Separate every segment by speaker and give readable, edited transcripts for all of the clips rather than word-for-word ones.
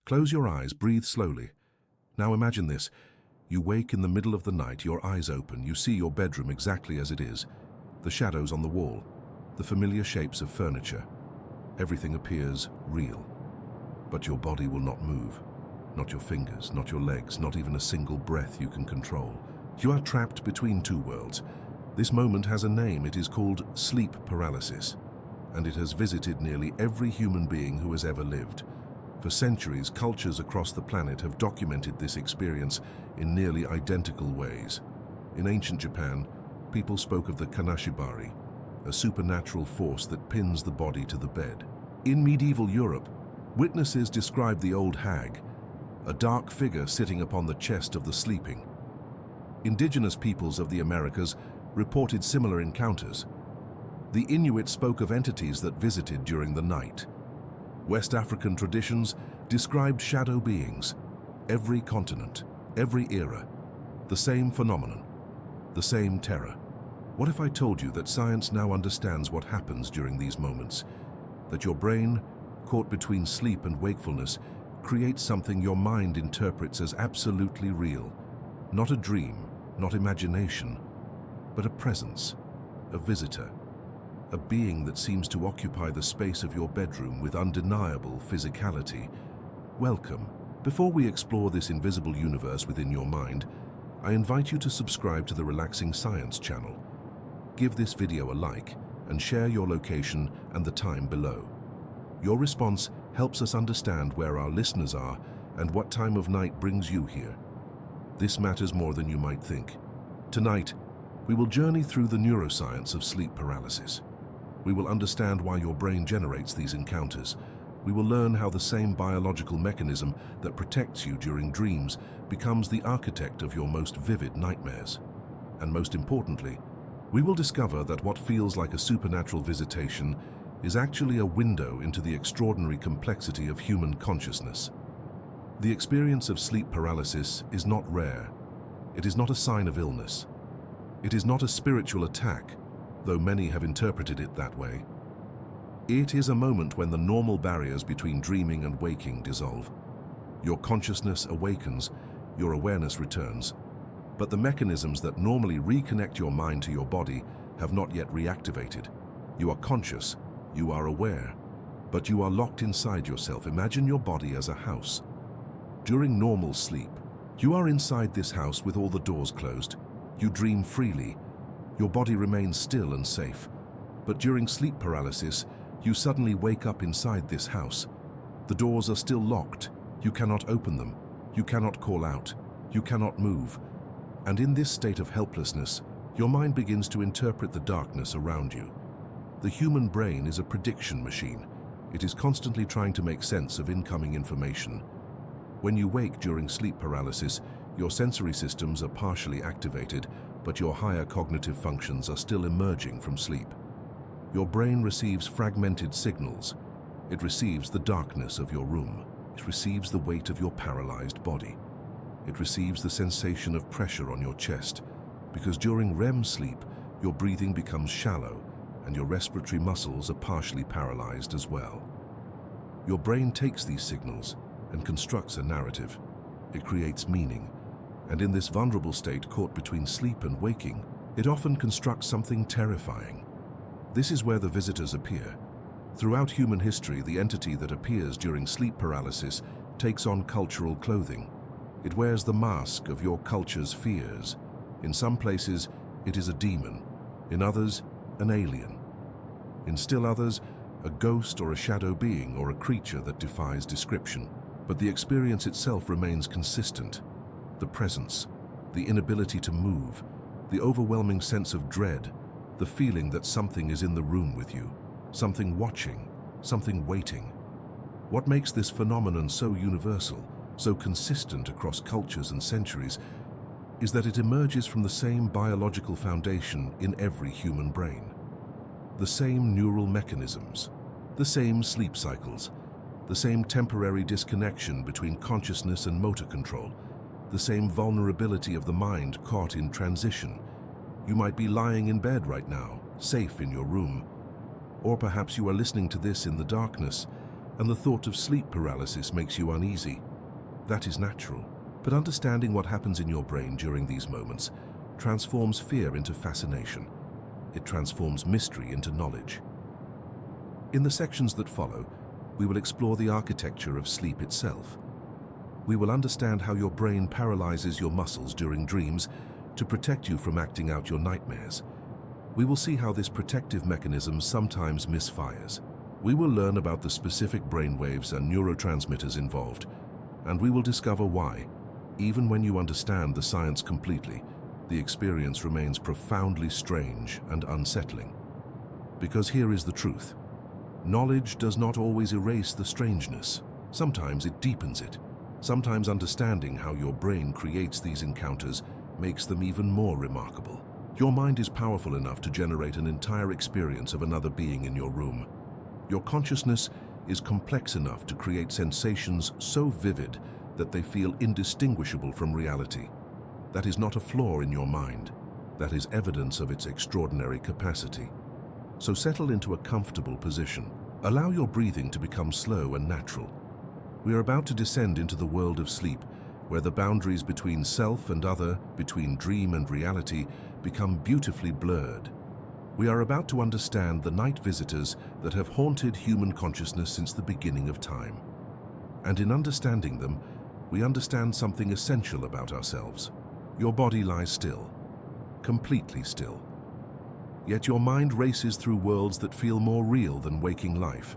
Speaker 1: Close your eyes, breathe slowly. Now imagine this. You wake in the middle of the night, your eyes open, you see your bedroom exactly as it is. The shadows on the wall, the familiar shapes of furniture. Everything appears real. But your body will not move. Not your fingers, not your legs, not even a single breath you can control. You are trapped between two worlds. This moment has a name. It is called sleep paralysis. And it has visited nearly every human being who has ever lived. For centuries, cultures across the planet have documented this experience in nearly identical ways. In ancient Japan, people spoke of the kanashibari, a supernatural force that pins the body to the bed. In medieval Europe, witnesses described the Old Hag, a dark figure sitting upon the chest of the sleeping. Indigenous peoples of the Americas reported similar encounters. The Inuit spoke of entities that visited during the night. West African traditions described shadow beings. Every continent, every era, the same phenomenon, the same terror. What if I told you that science now understands what happens during these moments? That your brain, caught between sleep and wakefulness, creates something your mind interprets as absolutely real. Not a dream, not imagination, but a presence, a visitor, a being that seems to occupy the space of your bedroom with undeniable physicality. Welcome. Before we explore this invisible universe within your mind, I invite you to subscribe to the Relaxing Science channel. Give this video a like and share your location and the time below. Your response helps us understand where our listeners are and what time of night brings you here. This matters more than you might think. Tonight, we will journey through the neuroscience of sleep paralysis. We will understand why your brain generates these encounters. We will learn how the same biological mechanism that protects you during dreams becomes the architect of your most vivid nightmares. And most importantly, we will discover that what feels like a supernatural visitation is actually a window into the extraordinary complexity of human consciousness. The experience of sleep paralysis is not rare. It is not a sign of illness. It is not a spiritual attack, though many have interpreted it that way. It is a moment when the normal barriers between dreaming and waking dissolve. Your consciousness awakens, your awareness returns, but the mechanisms that normally reconnect your mind to your body have not yet reactivated. You are conscious, you are aware, but you are locked inside yourself. Imagine your body as a house. During normal sleep, you are inside this house with all the doors closed. You dream freely. Your body remains still and safe. But during sleep paralysis, you suddenly wake up inside this house. The doors are still locked. You cannot open them. You cannot call out. You cannot move. And in this state of helplessness, your mind begins to interpret the darkness around you. The human brain is a prediction machine. It is constantly trying to make sense of incoming information. When you wake during sleep paralysis, your sensory systems are partially activated, but your higher cognitive functions are still emerging from sleep. Your brain receives fragmented signals. It receives the darkness of your room. It receives the weight of your paralyzed body. It receives the sensation of pressure on your chest, because during REM sleep, your breathing becomes shallow and your respiratory muscles are partially paralyzed as well. Your brain takes these signals and constructs a narrative. It creates meaning, and in this vulnerable state caught between sleep and waking, it often constructs something terrifying. This is where the visitors appear. Throughout human history, the entity that appears during sleep paralysis takes on cultural clothing. It wears the mask of your culture's fears. In some places, it is a demon. In others, an alien. In still others, a ghost or a shadow being or a creature that defies description. But the experience itself remains consistent. The presence, the inability to move, the overwhelming sense of dread, the feeling that something is in the room with you, something watching, something waiting. What makes this phenomenon so universal, so consistent across cultures and centuries, is that it emerges from the same biological foundation in every human brain. The same neural mechanisms, the same sleep cycles, the same temporary disconnection between consciousness and motor control, the same vulnerability of the mind caught in transition. You might be lying in bed right now, safe in your room, or perhaps you are listening to this in the darkness, and the thought of sleep paralysis makes you uneasy. That is natural, but understanding what happens in your brain during these moments transforms fear into fascination. It transforms mystery into knowledge. In the sections that follow, we will explore the architecture of sleep itself. We will understand how your brain paralyzes your muscles during dreams to protect you from acting out your nightmares. We will see how this protective mechanism sometimes misfires. We will learn about the specific brainwaves and neurotransmitters involved, and we will discover why, even when you understand the science completely, the experience remains profoundly strange and unsettling. Because here is the truth. Knowledge does not always erase the strangeness. Sometimes it deepens it. Sometimes understanding how your brain creates these encounters makes them even more remarkable. Your mind is powerful enough to generate an entire experience of another being in your room. Your consciousness is complex enough to create sensations so vivid that they feel indistinguishable from reality. That is not a flaw in your mind. That is evidence of its extraordinary capacity. So settle into a comfortable position. Allow your breathing to become slow and natural. We are about to descend into the world of sleep, where the boundaries between self and other, between dream and reality, become beautifully blurred. We are about to understand the night visitors that have haunted human consciousness since the beginning of time. And in understanding them, we understand something essential about ourselves. Your body lies still, completely still. Yet your mind races through worlds that feel more real than waking life.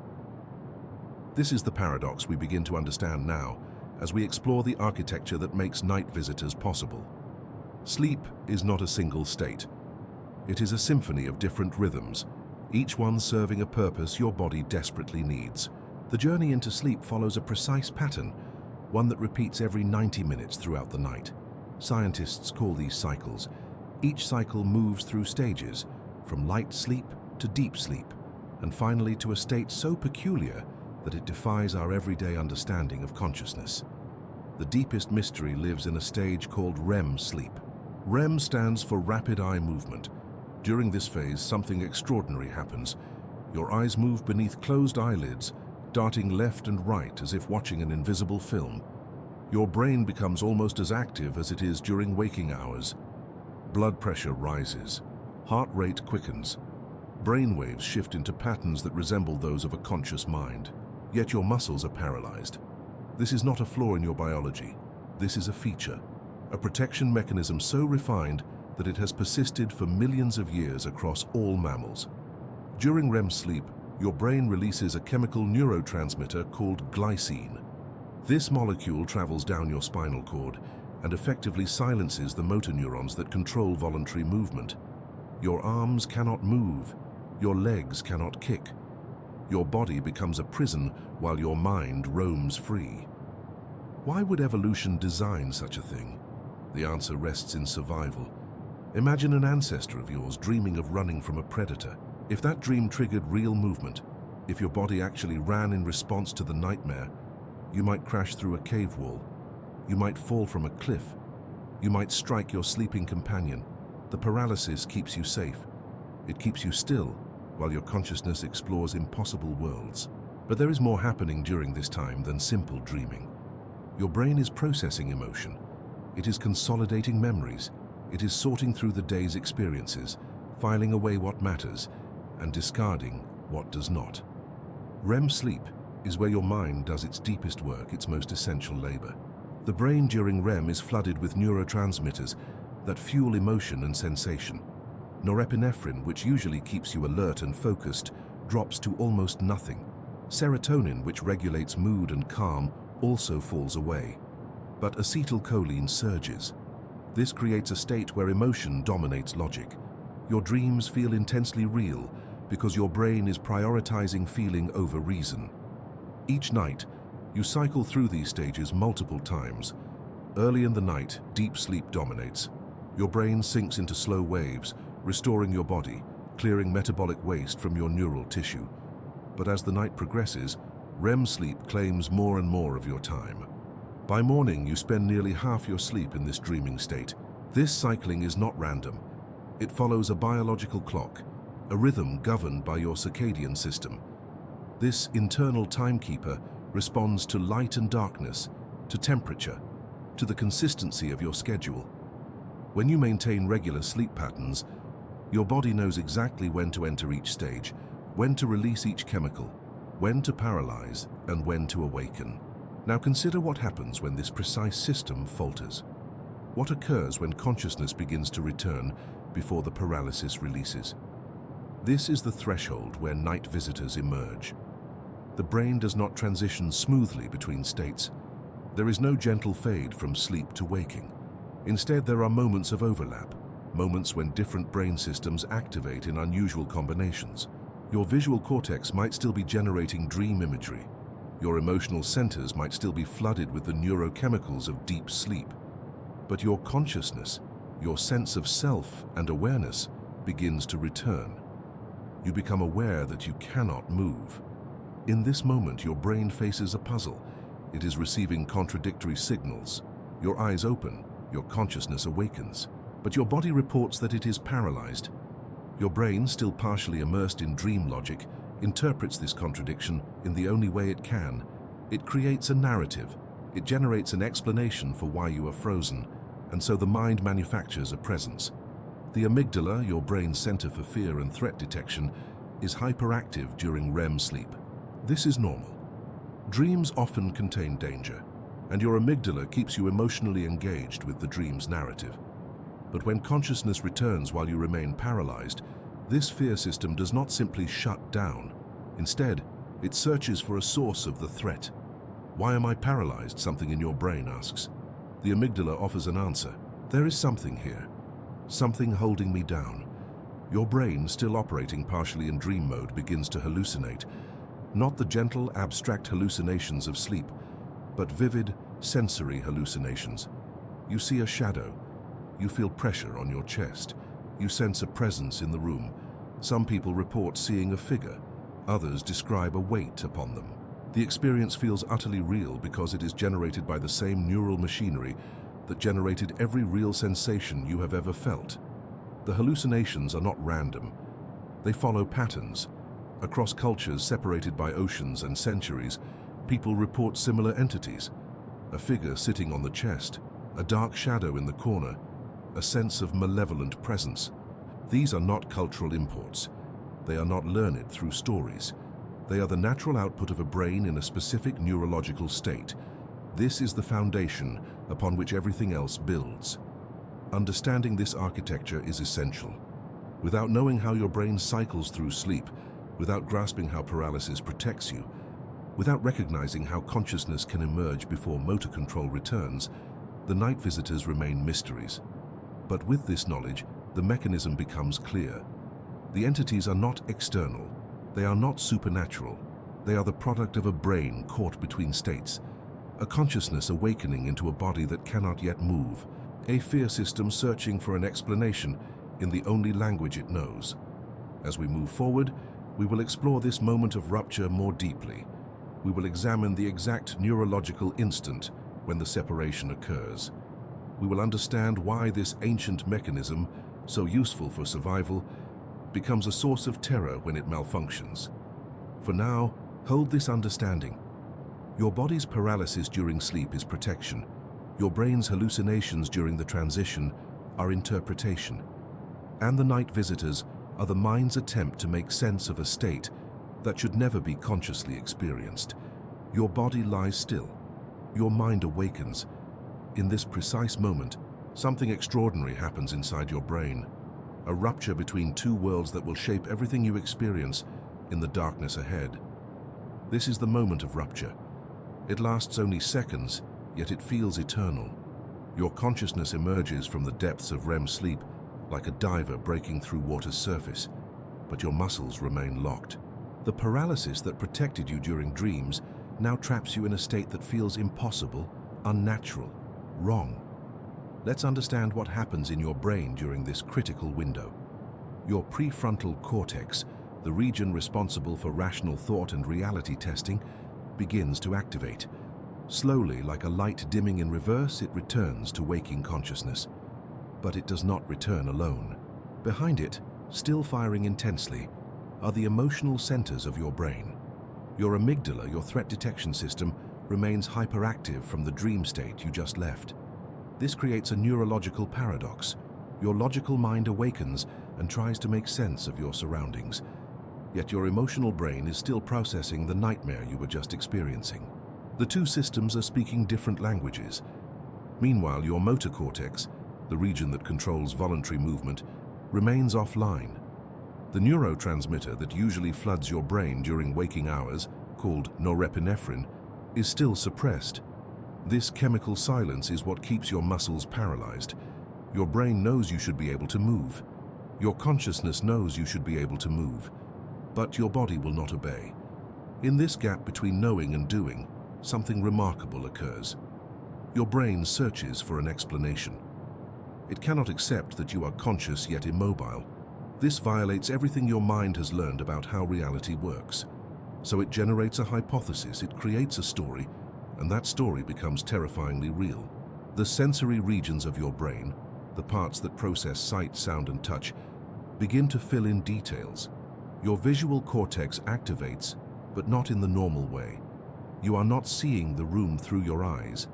Speaker 1: This is the paradox we begin to understand now, as we explore the architecture that makes night visitors possible. Sleep is not a single state. It is a symphony of different rhythms, each one serving a purpose your body desperately needs. The journey into sleep follows a precise pattern, one that repeats every 90 minutes throughout the night. Scientists call these cycles. Each cycle moves through stages, from light sleep to deep sleep, and finally to a state so peculiar that it defies our everyday understanding of consciousness. The deepest mystery lives in a stage called REM sleep. REM stands for rapid eye movement. During this phase, something extraordinary happens. Your eyes move beneath closed eyelids, darting left and right as if watching an invisible film. Your brain becomes almost as active as it is during waking hours. Blood pressure rises. Heart rate quickens. Brainwaves shift into patterns that resemble those of a conscious mind. Yet your muscles are paralyzed. This is not a flaw in your biology. This is a feature, a protection mechanism so refined that it has persisted for millions of years across all mammals. During REM sleep, your brain releases a chemical neurotransmitter called glycine. This molecule travels down your spinal cord and effectively silences the motor neurons that control voluntary movement. Your arms cannot move, your legs cannot kick. Your body becomes a prison while your mind roams free. Why would evolution design such a thing? The answer rests in survival. Imagine an ancestor of yours dreaming of running from a predator. If that dream triggered real movement, if your body actually ran in response to the nightmare, you might crash through a cave wall. You might fall from a cliff. You might strike your sleeping companion. The paralysis keeps you safe. It keeps you still, while your consciousness explores impossible worlds. But there is more happening during this time than simple dreaming. Your brain is processing emotion. It is consolidating memories. It is sorting through the day's experiences, filing away what matters, and discarding what does not. REM sleep is where your mind does its deepest work, its most essential labor. The brain during REM is flooded with neurotransmitters that fuel emotion and sensation. Norepinephrine, which usually keeps you alert and focused, drops to almost nothing. Serotonin, which regulates mood and calm, also falls away. But acetylcholine surges. This creates a state where emotion dominates logic. Your dreams feel intensely real because your brain is prioritizing feeling over reason. Each night, you cycle through these stages multiple times. Early in the night, deep sleep dominates. Your brain sinks into slow waves, restoring your body, clearing metabolic waste from your neural tissue. But as the night progresses, REM sleep claims more and more of your time. By morning, you spend nearly half your sleep in this dreaming state. This cycling is not random. It follows a biological clock, a rhythm governed by your circadian system. This internal timekeeper responds to light and darkness, to temperature, to the consistency of your schedule. When you maintain regular sleep patterns, your body knows exactly when to enter each stage, when to release each chemical, when to paralyze, and when to awaken. Now consider what happens when this precise system falters. What occurs when consciousness begins to return before the paralysis releases? This is the threshold where night visitors emerge. The brain does not transition smoothly between states. There is no gentle fade from sleep to waking. Instead, there are moments of overlap, moments when different brain systems activate in unusual combinations. Your visual cortex might still be generating dream imagery. Your emotional centers might still be flooded with the neurochemicals of deep sleep. But your consciousness, your sense of self and awareness begins to return. You become aware that you cannot move. In this moment, your brain faces a puzzle. It is receiving contradictory signals. Your eyes open, your consciousness awakens, but your body reports that it is paralyzed. Your brain, still partially immersed in dream logic, interprets this contradiction in the only way it can. It creates a narrative. It generates an explanation for why you are frozen, and so the mind manufactures a presence. The amygdala, your brain's center for fear and threat detection, is hyperactive during REM sleep. This is normal. Dreams often contain danger, and your amygdala keeps you emotionally engaged with the dream's narrative. But when consciousness returns while you remain paralyzed, this fear system does not simply shut down. Instead, it searches for a source of the threat. Why am I paralyzed? Something in your brain asks. The amygdala offers an answer. There is something here. Something holding me down. Your brain, still operating partially in dream mode, begins to hallucinate. Not the gentle, abstract hallucinations of sleep, but vivid, sensory hallucinations. You see a shadow. You feel pressure on your chest. You sense a presence in the room. Some people report seeing a figure. Others describe a weight upon them. The experience feels utterly real because it is generated by the same neural machinery that generated every real sensation you have ever felt. The hallucinations are not random. They follow patterns. Across cultures separated by oceans and centuries, people report similar entities. A figure sitting on the chest, a dark shadow in the corner, a sense of malevolent presence. These are not cultural imports. They are not learned through stories. They are the natural output of a brain in a specific neurological state. This is the foundation upon which everything else builds. Understanding this architecture is essential. Without knowing how your brain cycles through sleep, without grasping how paralysis protects you, without recognizing how consciousness can emerge before motor control returns, the night visitors remain mysteries. But with this knowledge, the mechanism becomes clear. The entities are not external. They are not supernatural. They are the product of a brain caught between states, a consciousness awakening into a body that cannot yet move, a fear system searching for an explanation in the only language it knows. As we move forward, we will explore this moment of rupture more deeply. We will examine the exact neurological instant when the separation occurs. We will understand why this ancient mechanism, so useful for survival, becomes a source of terror when it malfunctions. For now, hold this understanding. Your body's paralysis during sleep is protection. Your brain's hallucinations during the transition are interpretation. And the night visitors are the mind's attempt to make sense of a state that should never be consciously experienced. Your body lies still. Your mind awakens. In this precise moment, something extraordinary happens inside your brain. A rupture between two worlds that will shape everything you experience in the darkness ahead. This is the moment of rupture. It lasts only seconds, yet it feels eternal. Your consciousness emerges from the depths of REM sleep like a diver breaking through water's surface, but your muscles remain locked. The paralysis that protected you during dreams now traps you in a state that feels impossible, unnatural, wrong. Let's understand what happens in your brain during this critical window. Your prefrontal cortex, the region responsible for rational thought and reality testing, begins to activate. Slowly, like a light dimming in reverse, it returns to waking consciousness. But it does not return alone. Behind it, still firing intensely, are the emotional centers of your brain. Your amygdala, your threat detection system, remains hyperactive from the dream state you just left. This creates a neurological paradox. Your logical mind awakens and tries to make sense of your surroundings, yet your emotional brain is still processing the nightmare you were just experiencing. The two systems are speaking different languages. Meanwhile, your motor cortex, the region that controls voluntary movement, remains offline. The neurotransmitter that usually floods your brain during waking hours, called norepinephrine, is still suppressed. This chemical silence is what keeps your muscles paralyzed. Your brain knows you should be able to move. Your consciousness knows you should be able to move, but your body will not obey. In this gap between knowing and doing, something remarkable occurs. Your brain searches for an explanation. It cannot accept that you are conscious yet immobile. This violates everything your mind has learned about how reality works. So it generates a hypothesis, it creates a story, and that story becomes terrifyingly real. The sensory regions of your brain, the parts that process sight, sound, and touch, begin to fill in details. Your visual cortex activates, but not in the normal way. You are not seeing the room through your eyes.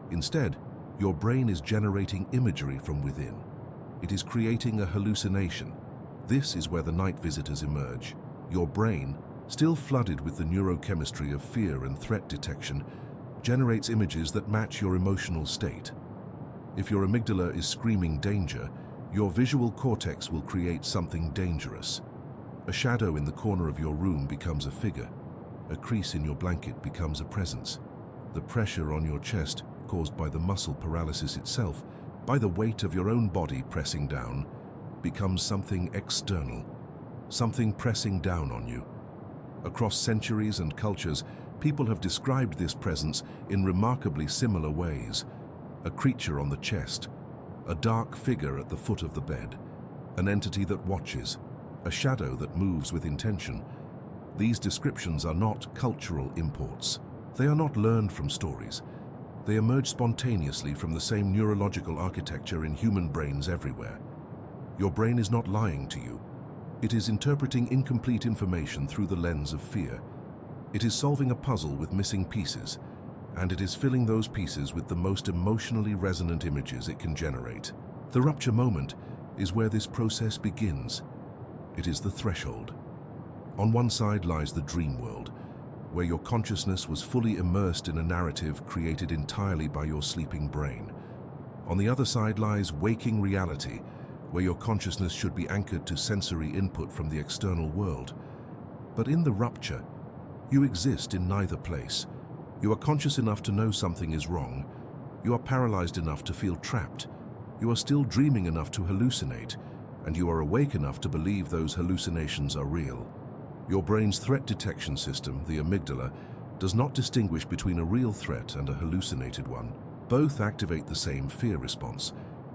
Speaker 1: Instead, your brain is generating imagery from within. It is creating a hallucination. This is where the night visitors emerge. Your brain, still flooded with the neurochemistry of fear and threat detection, generates images that match your emotional state. If your amygdala is screaming danger, your visual cortex will create something dangerous. A shadow in the corner of your room becomes a figure. A crease in your blanket becomes a presence. The pressure on your chest, caused by the muscle paralysis itself, by the weight of your own body pressing down, becomes something external, something pressing down on you. Across centuries and cultures, people have described this presence in remarkably similar ways. A creature on the chest, a dark figure at the foot of the bed, an entity that watches, a shadow that moves with intention. These descriptions are not cultural imports. They are not learned from stories. They emerge spontaneously from the same neurological architecture in human brains everywhere. Your brain is not lying to you. It is interpreting incomplete information through the lens of fear. It is solving a puzzle with missing pieces, and it is filling those pieces with the most emotionally resonant images it can generate. The rupture moment is where this process begins. It is the threshold. On one side lies the dream world, where your consciousness was fully immersed in a narrative created entirely by your sleeping brain. On the other side lies waking reality, where your consciousness should be anchored to sensory input from the external world. But in the rupture, you exist in neither place. You are conscious enough to know something is wrong. You are paralyzed enough to feel trapped. You are still dreaming enough to hallucinate, and you are awake enough to believe those hallucinations are real. Your brain's threat detection system, the amygdala, does not distinguish between a real threat and a hallucinated one. Both activate the same fear response.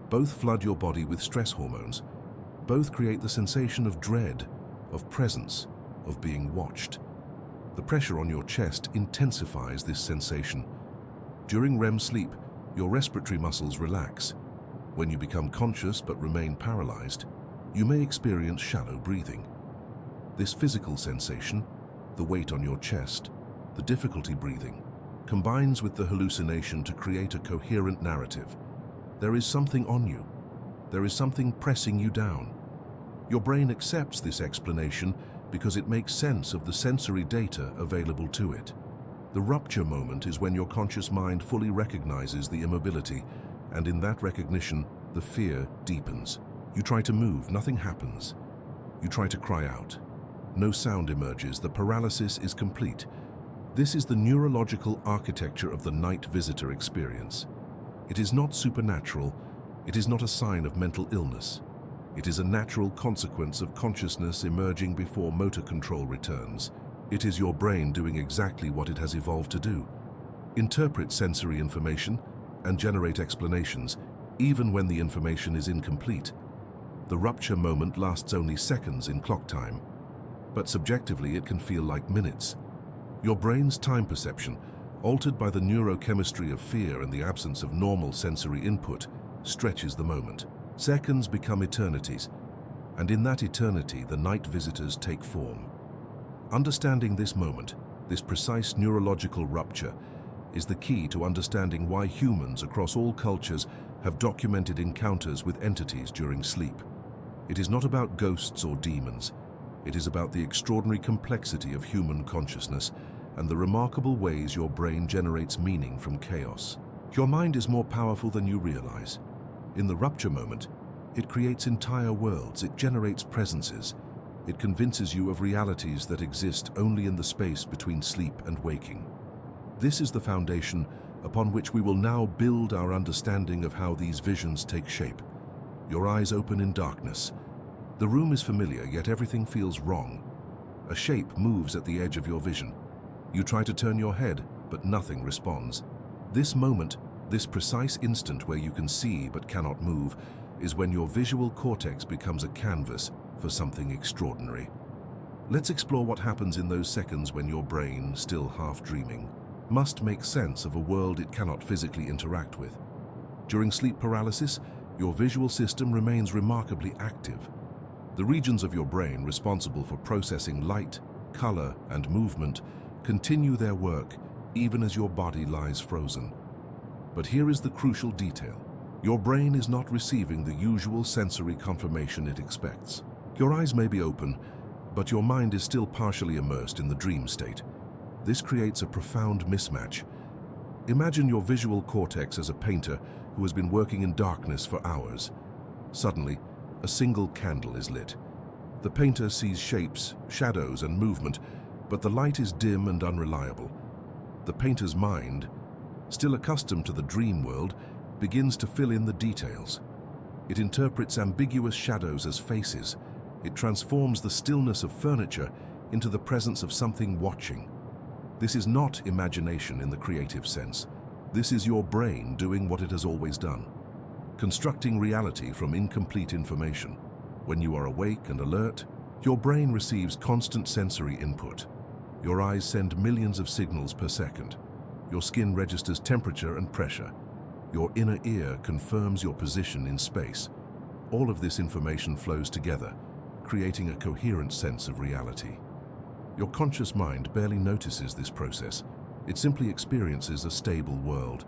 Speaker 1: Both flood your body with stress hormones. Both create the sensation of dread, of presence, of being watched. The pressure on your chest intensifies this sensation. During REM sleep, your respiratory muscles relax. When you become conscious but remain paralyzed, you may experience shallow breathing. This physical sensation, the weight on your chest, the difficulty breathing, combines with the hallucination to create a coherent narrative. There is something on you. There is something pressing you down. Your brain accepts this explanation because it makes sense of the sensory data available to it. The rupture moment is when your conscious mind fully recognizes the immobility, and in that recognition, the fear deepens. You try to move, nothing happens. You try to cry out. No sound emerges, the paralysis is complete. This is the neurological architecture of the night visitor experience. It is not supernatural. It is not a sign of mental illness. It is a natural consequence of consciousness emerging before motor control returns. It is your brain doing exactly what it has evolved to do. Interpret sensory information and generate explanations, even when the information is incomplete. The rupture moment lasts only seconds in clock time, but subjectively it can feel like minutes. Your brain's time perception, altered by the neurochemistry of fear and the absence of normal sensory input, stretches the moment. Seconds become eternities, and in that eternity the night visitors take form. Understanding this moment, This precise neurological rupture is the key to understanding why humans across all cultures have documented encounters with entities during sleep. It is not about ghosts or demons. It is about the extraordinary complexity of human consciousness and the remarkable ways your brain generates meaning from chaos. Your mind is more powerful than you realize. In the rupture moment, it creates entire worlds, it generates presences. It convinces you of realities that exist only in the space between sleep and waking. This is the foundation upon which we will now build our understanding of how these visions take shape. Your eyes open in darkness. The room is familiar, yet everything feels wrong. A shape moves at the edge of your vision. You try to turn your head, but nothing responds. This moment, this precise instant where you can see but cannot move, is when your visual cortex becomes a canvas for something extraordinary. Let's explore what happens in those seconds when your brain, still half dreaming, must make sense of a world it cannot physically interact with. During sleep paralysis, your visual system remains remarkably active. The regions of your brain responsible for processing light, color, and movement continue their work even as your body lies frozen. But here is the crucial detail. Your brain is not receiving the usual sensory confirmation it expects. Your eyes may be open, but your mind is still partially immersed in the dream state. This creates a profound mismatch. Imagine your visual cortex as a painter who has been working in darkness for hours. Suddenly, a single candle is lit. The painter sees shapes, shadows, and movement, but the light is dim and unreliable. The painter's mind, still accustomed to the dream world, begins to fill in the details. It interprets ambiguous shadows as faces. It transforms the stillness of furniture into the presence of something watching. This is not imagination in the creative sense. This is your brain doing what it has always done, constructing reality from incomplete information. When you are awake and alert, your brain receives constant sensory input. Your eyes send millions of signals per second. Your skin registers temperature and pressure. Your inner ear confirms your position in space. All of this information flows together, creating a coherent sense of reality. Your conscious mind barely notices this process. It simply experiences a stable world.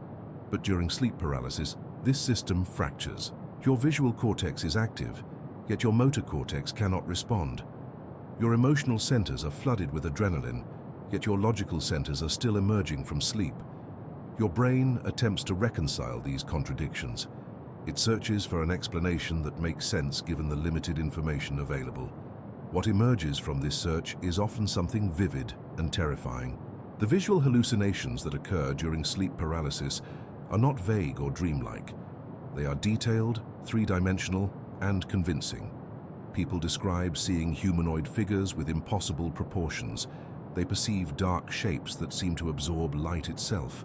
Speaker 1: But during sleep paralysis, this system fractures. Your visual cortex is active, yet your motor cortex cannot respond. Your emotional centers are flooded with adrenaline, yet your logical centers are still emerging from sleep. Your brain attempts to reconcile these contradictions. It searches for an explanation that makes sense given the limited information available. What emerges from this search is often something vivid and terrifying. The visual hallucinations that occur during sleep paralysis are not vague or dreamlike. They are detailed, three-dimensional, and convincing. People describe seeing humanoid figures with impossible proportions. They perceive dark shapes that seem to absorb light itself.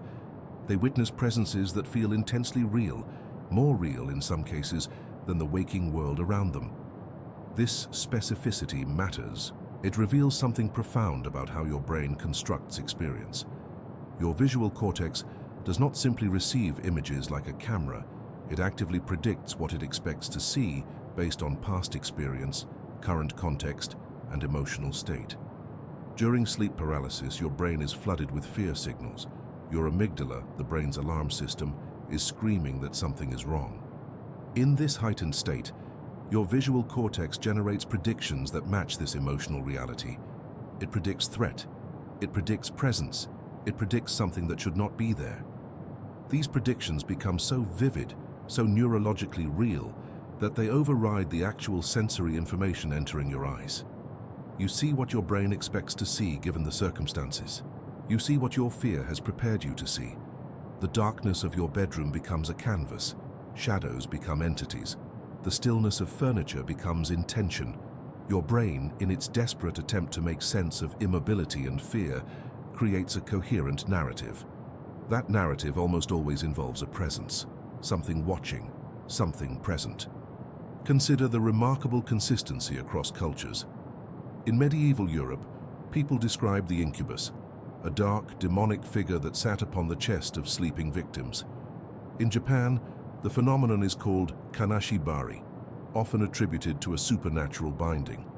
Speaker 1: They witness presences that feel intensely real, more real in some cases than the waking world around them. This specificity matters. It reveals something profound about how your brain constructs experience. Your visual cortex does not simply receive images like a camera. It actively predicts what it expects to see based on past experience, current context, and emotional state. During sleep paralysis, your brain is flooded with fear signals. Your amygdala, the brain's alarm system, is screaming that something is wrong. In this heightened state, your visual cortex generates predictions that match this emotional reality. It predicts threat. It predicts presence. It predicts something that should not be there. These predictions become so vivid, so neurologically real, that they override the actual sensory information entering your eyes. You see what your brain expects to see given the circumstances. You see what your fear has prepared you to see. The darkness of your bedroom becomes a canvas. Shadows become entities. The stillness of furniture becomes intention. Your brain, in its desperate attempt to make sense of immobility and fear, creates a coherent narrative. That narrative almost always involves a presence, something watching, something present. Consider the remarkable consistency across cultures. In medieval Europe, people described the Incubus, a dark, demonic figure that sat upon the chest of sleeping victims. In Japan, the phenomenon is called kanashibari, often attributed to a supernatural binding.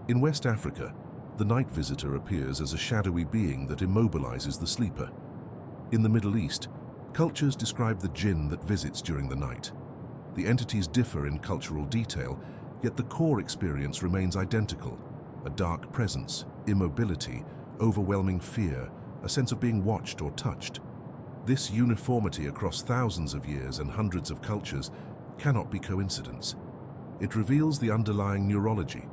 Speaker 1: In West Africa, The night visitor appears as a shadowy being that immobilizes the sleeper. In the Middle East, cultures describe the jinn that visits during the night. The entities differ in cultural detail, yet the core experience remains identical: a dark presence, immobility, overwhelming fear, a sense of being watched or touched. This uniformity across thousands of years and hundreds of cultures cannot be coincidence. It reveals the underlying neurology.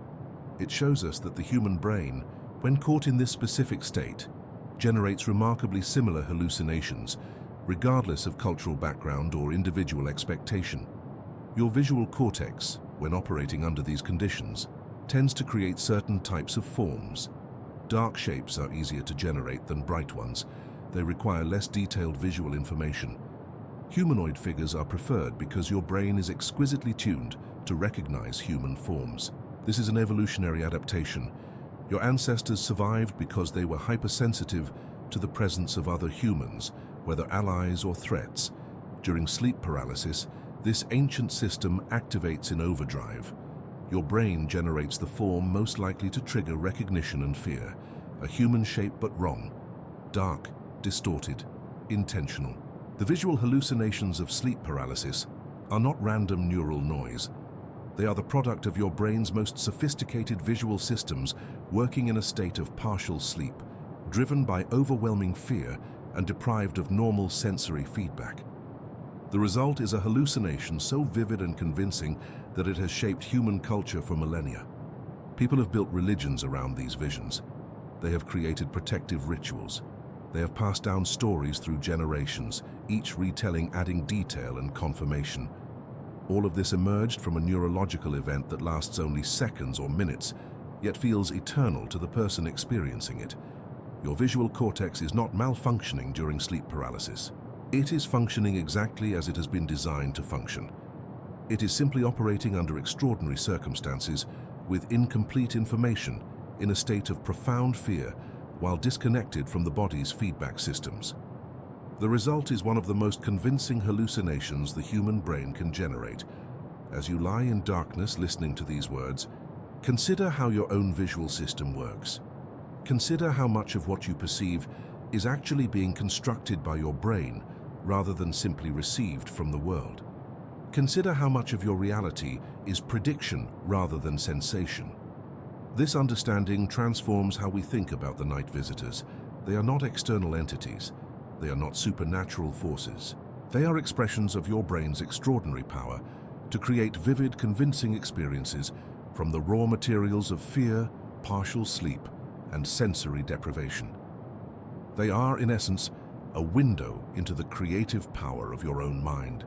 Speaker 1: It shows us that the human brain, when caught in this specific state, generates remarkably similar hallucinations, regardless of cultural background or individual expectation. Your visual cortex, when operating under these conditions, tends to create certain types of forms. Dark shapes are easier to generate than bright ones. They require less detailed visual information. Humanoid figures are preferred because your brain is exquisitely tuned to recognize human forms. This is an evolutionary adaptation. Your ancestors survived because they were hypersensitive to the presence of other humans, whether allies or threats. During sleep paralysis, this ancient system activates in overdrive. Your brain generates the form most likely to trigger recognition and fear: a human shape but wrong, dark, distorted, intentional. The visual hallucinations of sleep paralysis are not random neural noise. They are the product of your brain's most sophisticated visual systems working in a state of partial sleep, driven by overwhelming fear and deprived of normal sensory feedback. The result is a hallucination so vivid and convincing that it has shaped human culture for millennia. People have built religions around these visions. They have created protective rituals. They have passed down stories through generations, each retelling adding detail and confirmation. All of this emerged from a neurological event that lasts only seconds or minutes, yet feels eternal to the person experiencing it. Your visual cortex is not malfunctioning during sleep paralysis. It is functioning exactly as it has been designed to function. It is simply operating under extraordinary circumstances with incomplete information in a state of profound fear while disconnected from the body's feedback systems. The result is one of the most convincing hallucinations the human brain can generate. As you lie in darkness listening to these words, consider how your own visual system works. Consider how much of what you perceive is actually being constructed by your brain rather than simply received from the world. Consider how much of your reality is prediction rather than sensation. This understanding transforms how we think about the night visitors. They are not external entities. They are not supernatural forces. They are expressions of your brain's extraordinary power to create vivid, convincing experiences from the raw materials of fear, partial sleep, and sensory deprivation. They are, in essence, a window into the creative power of your own mind.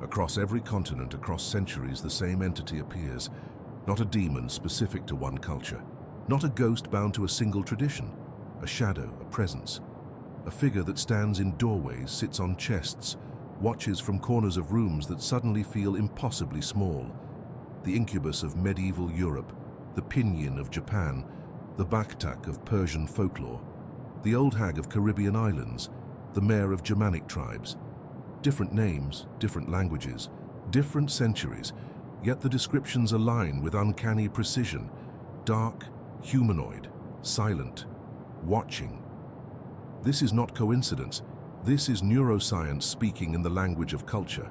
Speaker 1: Across every continent, across centuries, the same entity appears, not a demon specific to one culture, not a ghost bound to a single tradition, a shadow, a presence, a figure that stands in doorways, sits on chests, watches from corners of rooms that suddenly feel impossibly small. The Incubus of medieval Europe, the Pinyin of Japan, the Baktak of Persian folklore, the Old Hag of Caribbean islands, the Mare of Germanic tribes. Different names, different languages, different centuries, yet the descriptions align with uncanny precision: dark, humanoid, silent, watching. This is not coincidence. This is neuroscience speaking in the language of culture.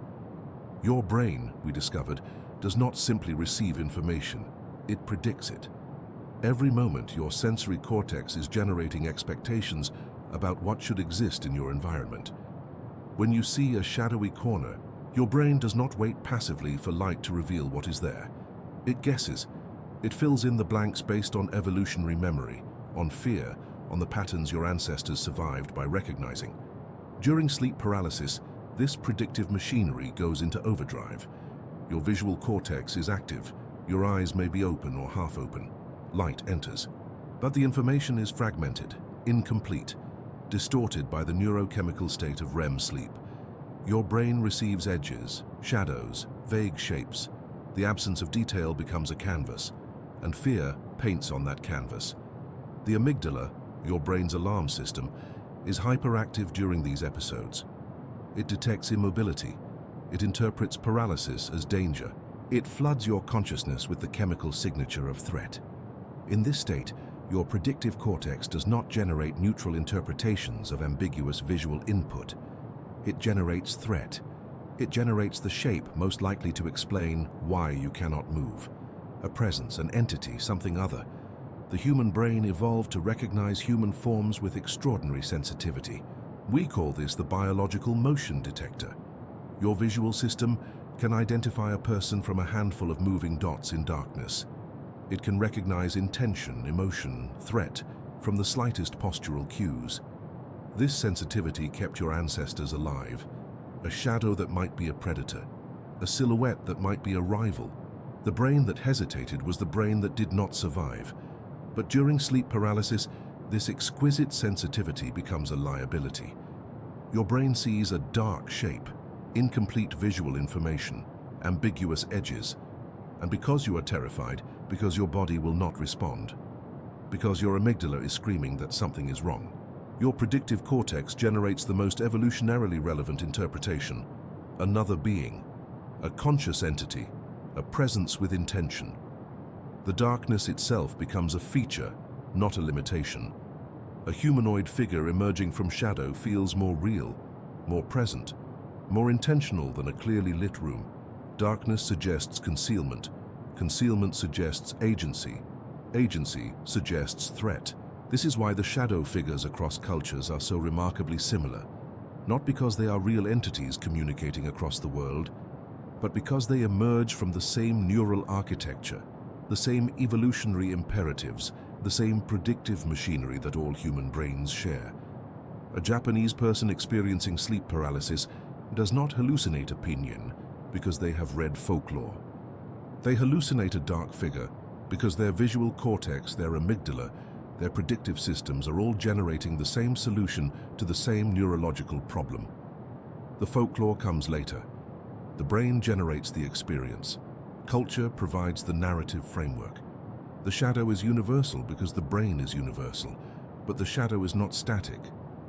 Speaker 1: Your brain, we discovered, does not simply receive information, it predicts it. Every moment, your sensory cortex is generating expectations about what should exist in your environment. When you see a shadowy corner, your brain does not wait passively for light to reveal what is there. It guesses. It fills in the blanks based on evolutionary memory, on fear, on the patterns your ancestors survived by recognizing. During sleep paralysis, this predictive machinery goes into overdrive. Your visual cortex is active. Your eyes may be open or half open. Light enters. But the information is fragmented, incomplete, distorted by the neurochemical state of REM sleep. Your brain receives edges, shadows, vague shapes. The absence of detail becomes a canvas, and fear paints on that canvas. The amygdala, your brain's alarm system, is hyperactive during these episodes. It detects immobility. It interprets paralysis as danger. It floods your consciousness with the chemical signature of threat. In this state, Your predictive cortex does not generate neutral interpretations of ambiguous visual input. It generates threat. It generates the shape most likely to explain why you cannot move. A presence, an entity, something other. The human brain evolved to recognize human forms with extraordinary sensitivity. We call this the biological motion detector. Your visual system can identify a person from a handful of moving dots in darkness. It can recognize intention, emotion, threat from the slightest postural cues. This sensitivity kept your ancestors alive. A shadow that might be a predator, a silhouette that might be a rival. The brain that hesitated was the brain that did not survive. But during sleep paralysis, this exquisite sensitivity becomes a liability. Your brain sees a dark shape, incomplete visual information, ambiguous edges. And because you are terrified, because your body will not respond, because your amygdala is screaming that something is wrong, your predictive cortex generates the most evolutionarily relevant interpretation. Another being, a conscious entity, a presence with intention. The darkness itself becomes a feature, not a limitation. A humanoid figure emerging from shadow feels more real, more present, more intentional than a clearly lit room. Darkness suggests concealment. Concealment suggests agency. Agency suggests threat. This is why the shadow figures across cultures are so remarkably similar. Not because they are real entities communicating across the world, but because they emerge from the same neural architecture, the same evolutionary imperatives, the same predictive machinery that all human brains share. A Japanese person experiencing sleep paralysis does not hallucinate a pinyin because they have read folklore. They hallucinate a dark figure because their visual cortex, their amygdala, their predictive systems are all generating the same solution to the same neurological problem. The folklore comes later. The brain generates the experience. Culture provides the narrative framework. The shadow is universal because the brain is universal, but the shadow is not static.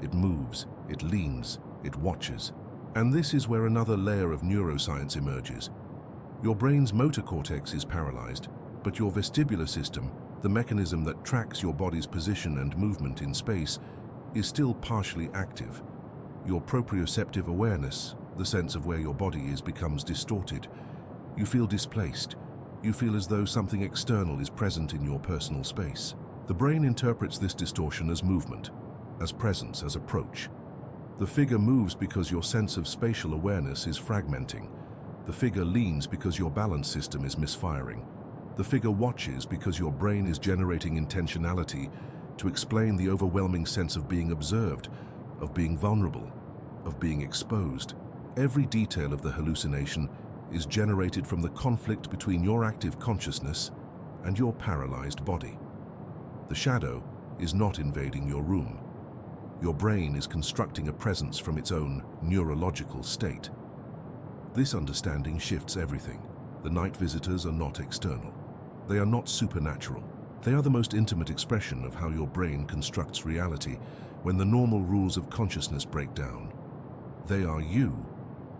Speaker 1: It moves, it leans, it watches. And this is where another layer of neuroscience emerges. Your brain's motor cortex is paralyzed, but your vestibular system, the mechanism that tracks your body's position and movement in space, is still partially active. Your proprioceptive awareness, the sense of where your body is, becomes distorted. You feel displaced. You feel as though something external is present in your personal space. The brain interprets this distortion as movement, as presence, as approach. The figure moves because your sense of spatial awareness is fragmenting. The figure leans because your balance system is misfiring. The figure watches because your brain is generating intentionality to explain the overwhelming sense of being observed, of being vulnerable, of being exposed. Every detail of the hallucination is generated from the conflict between your active consciousness and your paralyzed body. The shadow is not invading your room. Your brain is constructing a presence from its own neurological state. This understanding shifts everything. The night visitors are not external. They are not supernatural. They are the most intimate expression of how your brain constructs reality when the normal rules of consciousness break down. They are you,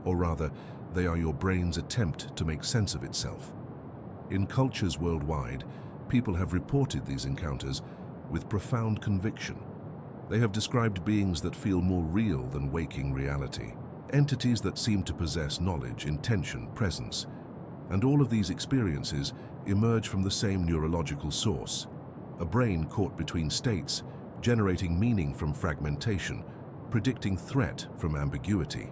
Speaker 1: or rather, they are your brain's attempt to make sense of itself. In cultures worldwide, people have reported these encounters with profound conviction. They have described beings that feel more real than waking reality, entities that seem to possess knowledge, intention, presence. And all of these experiences emerge from the same neurological source, a brain caught between states, generating meaning from fragmentation, predicting threat from ambiguity.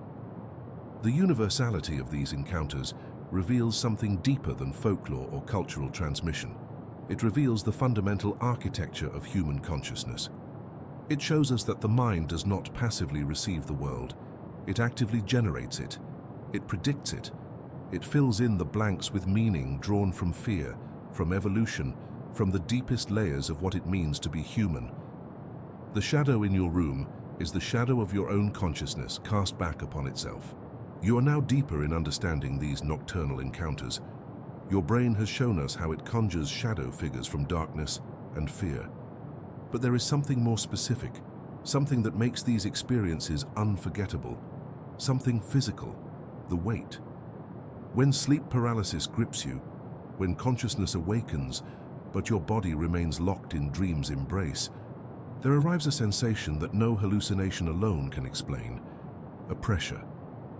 Speaker 1: The universality of these encounters reveals something deeper than folklore or cultural transmission. It reveals the fundamental architecture of human consciousness. It shows us that the mind does not passively receive the world. It actively generates it. It predicts it. It fills in the blanks with meaning drawn from fear, from evolution, from the deepest layers of what it means to be human. The shadow in your room is the shadow of your own consciousness cast back upon itself. You are now deeper in understanding these nocturnal encounters. Your brain has shown us how it conjures shadow figures from darkness and fear. But there is something more specific, something that makes these experiences unforgettable, something physical, the weight. When sleep paralysis grips you, when consciousness awakens, but your body remains locked in dream's embrace, there arrives a sensation that no hallucination alone can explain. A pressure,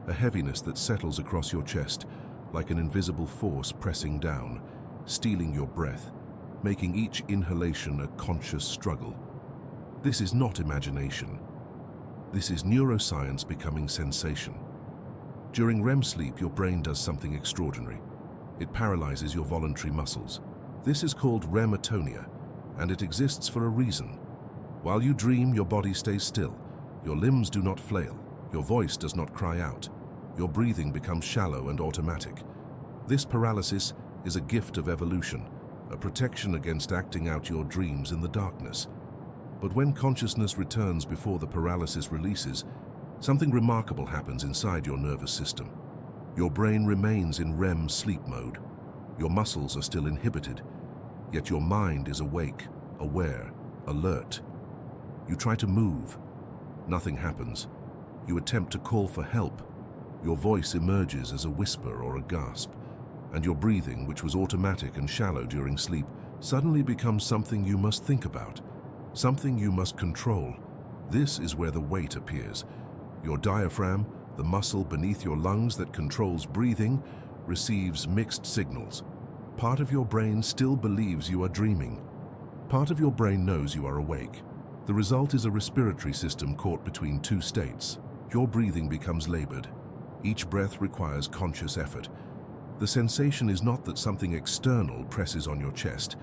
Speaker 1: a heaviness that settles across your chest like an invisible force pressing down, stealing your breath, making each inhalation a conscious struggle. This is not imagination. This is neuroscience becoming sensation. During REM sleep, your brain does something extraordinary. It paralyzes your voluntary muscles. This is called REM atonia, and it exists for a reason. While you dream, your body stays still. Your limbs do not flail. Your voice does not cry out. Your breathing becomes shallow and automatic. This paralysis is a gift of evolution, a protection against acting out your dreams in the darkness. But when consciousness returns before the paralysis releases, something remarkable happens inside your nervous system. Your brain remains in REM sleep mode. Your muscles are still inhibited, yet your mind is awake, aware, alert. You try to move. Nothing happens. You attempt to call for help. Your voice emerges as a whisper or a gasp, and your breathing, which was automatic and shallow during sleep, suddenly becomes something you must think about, something you must control. This is where the weight appears. Your diaphragm, the muscle beneath your lungs that controls breathing, receives mixed signals. Part of your brain still believes you are dreaming. Part of your brain knows you are awake. The result is a respiratory system caught between two states. Your breathing becomes labored. Each breath requires conscious effort. The sensation is not that something external presses on your chest.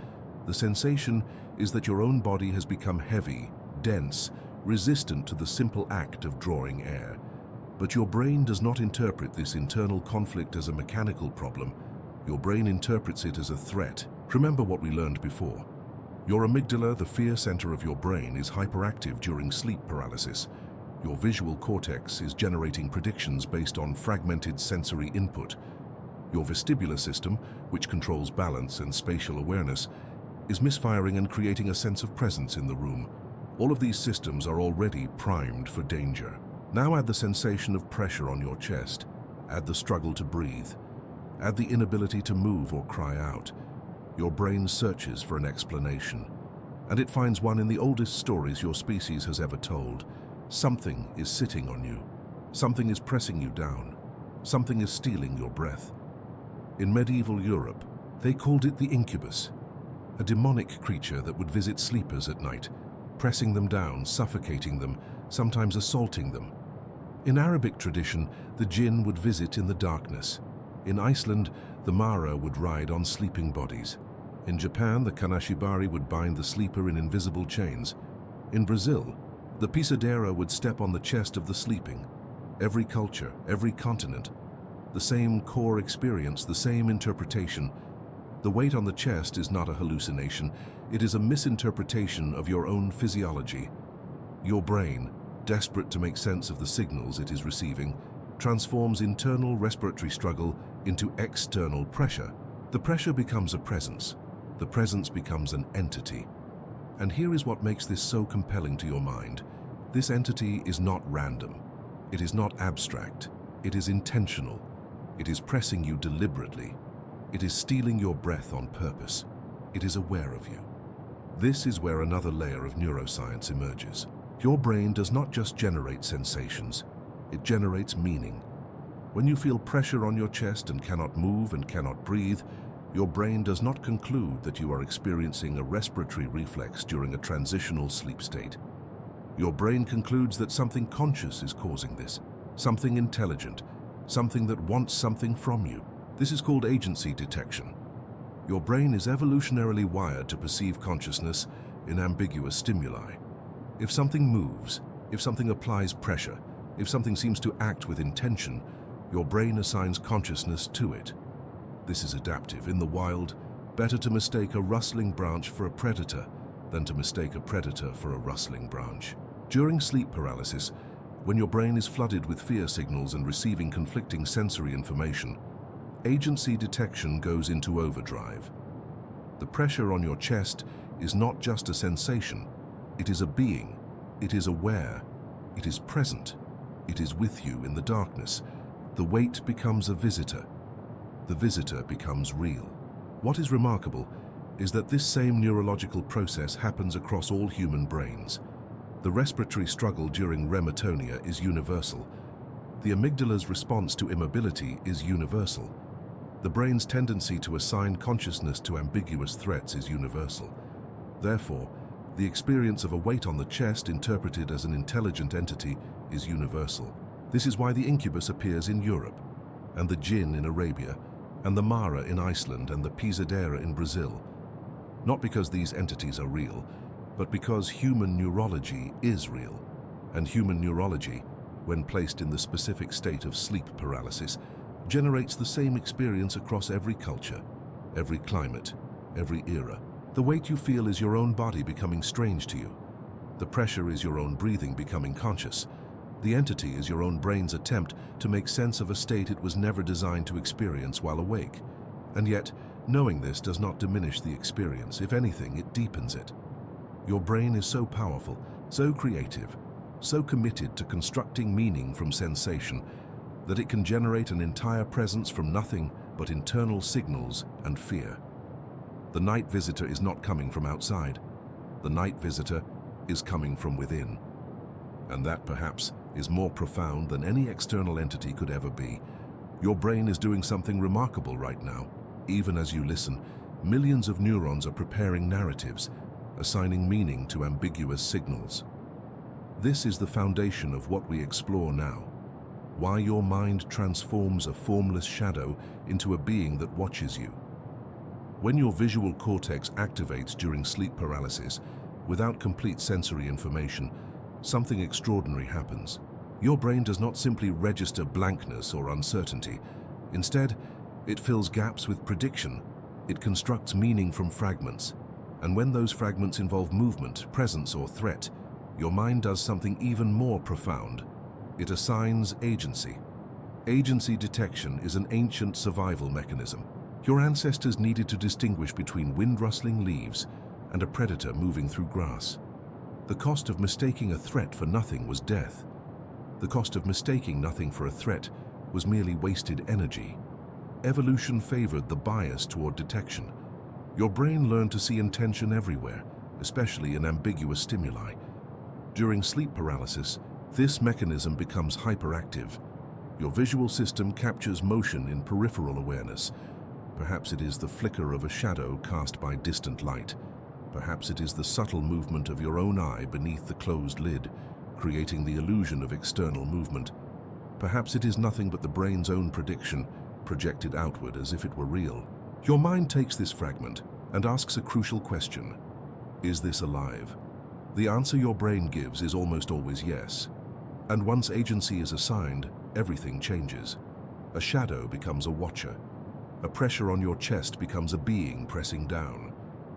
Speaker 1: The sensation is that your own body has become heavy, dense, resistant to the simple act of drawing air. But your brain does not interpret this internal conflict as a mechanical problem. Your brain interprets it as a threat. Remember what we learned before. Your amygdala, the fear center of your brain, is hyperactive during sleep paralysis. Your visual cortex is generating predictions based on fragmented sensory input. Your vestibular system, which controls balance and spatial awareness, is misfiring and creating a sense of presence in the room. All of these systems are already primed for danger. Now add the sensation of pressure on your chest. Add the struggle to breathe. Add the inability to move or cry out. Your brain searches for an explanation, and it finds one in the oldest stories your species has ever told. Something is sitting on you. Something is pressing you down. Something is stealing your breath. In medieval Europe, they called it the Incubus, a demonic creature that would visit sleepers at night, pressing them down, suffocating them, sometimes assaulting them. In Arabic tradition, the jinn would visit in the darkness. In Iceland, the Mare would ride on sleeping bodies. In Japan, the kanashibari would bind the sleeper in invisible chains. In Brazil, the pisadeira would step on the chest of the sleeping. Every culture, every continent, the same core experience, the same interpretation. The weight on the chest is not a hallucination. It is a misinterpretation of your own physiology. Your brain, desperate to make sense of the signals it is receiving, transforms internal respiratory struggle into external pressure. The pressure becomes a presence. The presence becomes an entity. And here is what makes this so compelling to your mind. This entity is not random. It is not abstract. It is intentional. It is pressing you deliberately. It is stealing your breath on purpose. It is aware of you. This is where another layer of neuroscience emerges. Your brain does not just generate sensations. It generates meaning. When you feel pressure on your chest and cannot move and cannot breathe, your brain does not conclude that you are experiencing a respiratory reflex during a transitional sleep state. Your brain concludes that something conscious is causing this, something intelligent, something that wants something from you. This is called agency detection. Your brain is evolutionarily wired to perceive consciousness in ambiguous stimuli. If something moves, if something applies pressure, if something seems to act with intention, your brain assigns consciousness to it. This is adaptive. In the wild, better to mistake a rustling branch for a predator than to mistake a predator for a rustling branch. During sleep paralysis, when your brain is flooded with fear signals and receiving conflicting sensory information, agency detection goes into overdrive. The pressure on your chest is not just a sensation. It is a being. It is aware. It is present. It is with you in the darkness. The weight becomes a visitor. The visitor becomes real. What is remarkable is that this same neurological process happens across all human brains. The respiratory struggle during REM atonia is universal. The amygdala's response to immobility is universal. The brain's tendency to assign consciousness to ambiguous threats is universal. Therefore, the experience of a weight on the chest interpreted as an intelligent entity is universal. This is why the incubus appears in Europe, and the jinn in Arabia, and the Mare in Iceland, and the pisadera in Brazil. Not because these entities are real, but because human neurology is real. And human neurology, when placed in the specific state of sleep paralysis, generates the same experience across every culture, every climate, every era. The weight you feel is your own body becoming strange to you. The pressure is your own breathing becoming conscious. The entity is your own brain's attempt to make sense of a state it was never designed to experience while awake. And yet, knowing this does not diminish the experience. If anything, it deepens it. Your brain is so powerful, so creative, so committed to constructing meaning from sensation that it can generate an entire presence from nothing but internal signals and fear. The night visitor is not coming from outside. The night visitor is coming from within. And that, perhaps, is more profound than any external entity could ever be. Your brain is doing something remarkable right now. Even as you listen, millions of neurons are preparing narratives, assigning meaning to ambiguous signals. This is the foundation of what we explore now. Why your mind transforms a formless shadow into a being that watches you. When your visual cortex activates during sleep paralysis, without complete sensory information, something extraordinary happens. Your brain does not simply register blankness or uncertainty. Instead, it fills gaps with prediction. It constructs meaning from fragments. And when those fragments involve movement, presence, or threat, your mind does something even more profound. It assigns agency. Agency detection is an ancient survival mechanism. Your ancestors needed to distinguish between wind-rustling leaves and a predator moving through grass. The cost of mistaking a threat for nothing was death. The cost of mistaking nothing for a threat was merely wasted energy. Evolution favored the bias toward detection. Your brain learned to see intention everywhere, especially in ambiguous stimuli. During sleep paralysis, this mechanism becomes hyperactive. Your visual system captures motion in peripheral awareness. Perhaps it is the flicker of a shadow cast by distant light. Perhaps it is the subtle movement of your own eye beneath the closed lid, creating the illusion of external movement. Perhaps it is nothing but the brain's own prediction, projected outward as if it were real. Your mind takes this fragment and asks a crucial question. Is this alive? The answer your brain gives is almost always yes. And once agency is assigned, everything changes. A shadow becomes a watcher. A pressure on your chest becomes a being pressing down.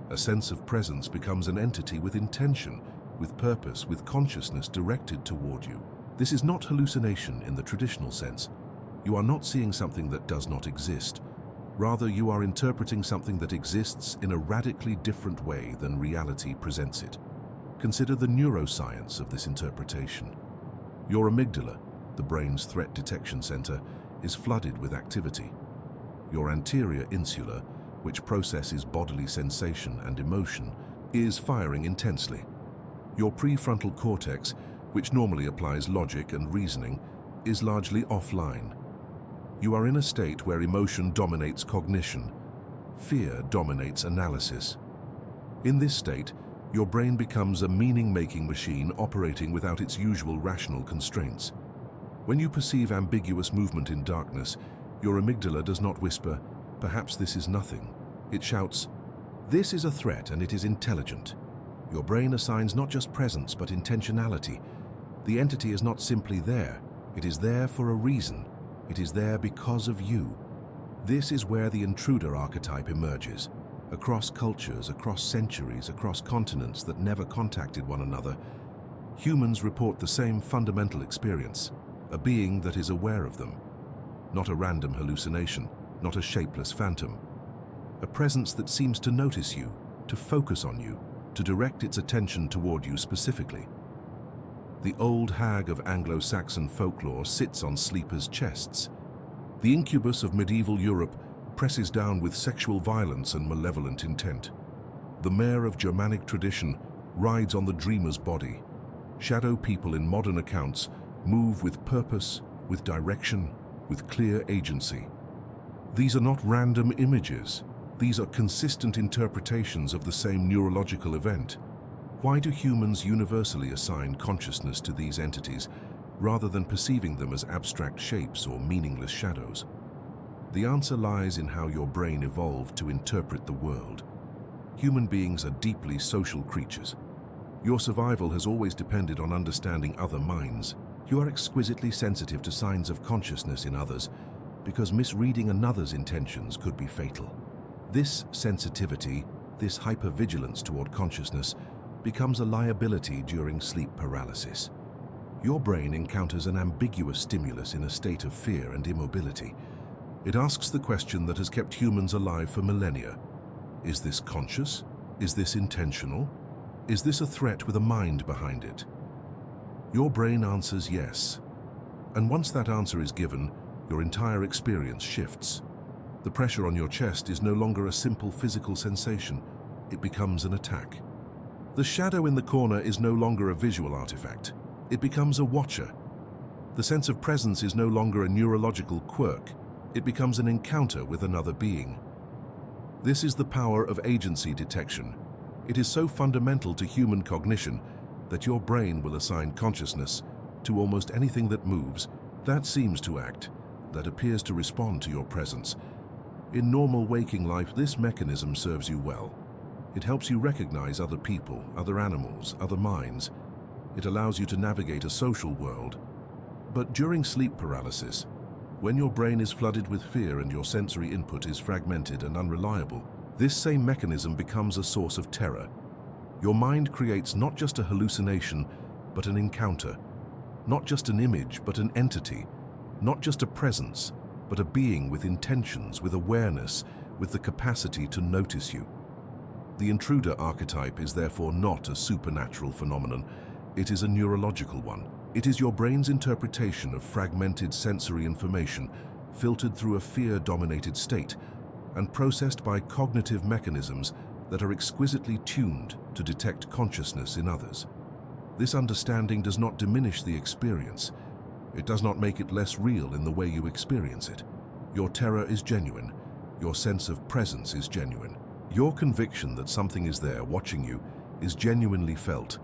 Speaker 1: A sense of presence becomes an entity with intention, with purpose, with consciousness directed toward you. This is not hallucination in the traditional sense. You are not seeing something that does not exist. Rather, you are interpreting something that exists in a radically different way than reality presents it. Consider the neuroscience of this interpretation. Your amygdala, the brain's threat detection center, is flooded with activity. Your anterior insula, which processes bodily sensation and emotion, is firing intensely. Your prefrontal cortex, which normally applies logic and reasoning, is largely offline. You are in a state where emotion dominates cognition, fear dominates analysis. In this state, your brain becomes a meaning-making machine operating without its usual rational constraints. When you perceive ambiguous movement in darkness, your amygdala does not whisper, "Perhaps this is nothing." It shouts, "This is a threat and it is intelligent." Your brain assigns not just presence but intentionality. The entity is not simply there, it is there for a reason. It is there because of you. This is where the intruder archetype emerges. Across cultures, across centuries, across continents that never contacted one another, humans report the same fundamental experience, a being that is aware of them. Not a random hallucination, not a shapeless phantom. A presence that seems to notice you, to focus on you, to direct its attention toward you specifically. The Old Hag of Anglo-Saxon folklore sits on sleepers' chests. The Incubus of medieval Europe presses down with sexual violence and malevolent intent. The Mare of Germanic tradition rides on the dreamer's body. Shadow people in modern accounts move with purpose, with direction, with clear agency. These are not random images. These are consistent interpretations of the same neurological event. Why do humans universally assign consciousness to these entities rather than perceiving them as abstract shapes or meaningless shadows? The answer lies in how your brain evolved to interpret the world. Human beings are deeply social creatures. Your survival has always depended on understanding other minds. You are exquisitely sensitive to signs of consciousness in others because misreading another's intentions could be fatal. This sensitivity, this hypervigilance toward consciousness, becomes a liability during sleep paralysis. Your brain encounters an ambiguous stimulus in a state of fear and immobility. It asks the question that has kept humans alive for millennia. Is this conscious? Is this intentional? Is this a threat with a mind behind it? Your brain answers yes. And once that answer is given, your entire experience shifts. The pressure on your chest is no longer a simple physical sensation. It becomes an attack. The shadow in the corner is no longer a visual artifact. It becomes a watcher. The sense of presence is no longer a neurological quirk. It becomes an encounter with another being. This is the power of agency detection. It is so fundamental to human cognition that your brain will assign consciousness to almost anything that moves, that seems to act, that appears to respond to your presence. In normal waking life, this mechanism serves you well. It helps you recognize other people, other animals, other minds. It allows you to navigate a social world. But during sleep paralysis, when your brain is flooded with fear and your sensory input is fragmented and unreliable, this same mechanism becomes a source of terror. Your mind creates not just a hallucination, but an encounter. Not just an image, but an entity. Not just a presence, but a being with intentions, with awareness, with the capacity to notice you. The intruder archetype is therefore not a supernatural phenomenon. It is a neurological one. It is your brain's interpretation of fragmented sensory information, filtered through a fear-dominated state, and processed by cognitive mechanisms that are exquisitely tuned to detect consciousness in others. This understanding does not diminish the experience. It does not make it less real in the way you experience it. Your terror is genuine. Your sense of presence is genuine. Your conviction that something is there watching you is genuinely felt.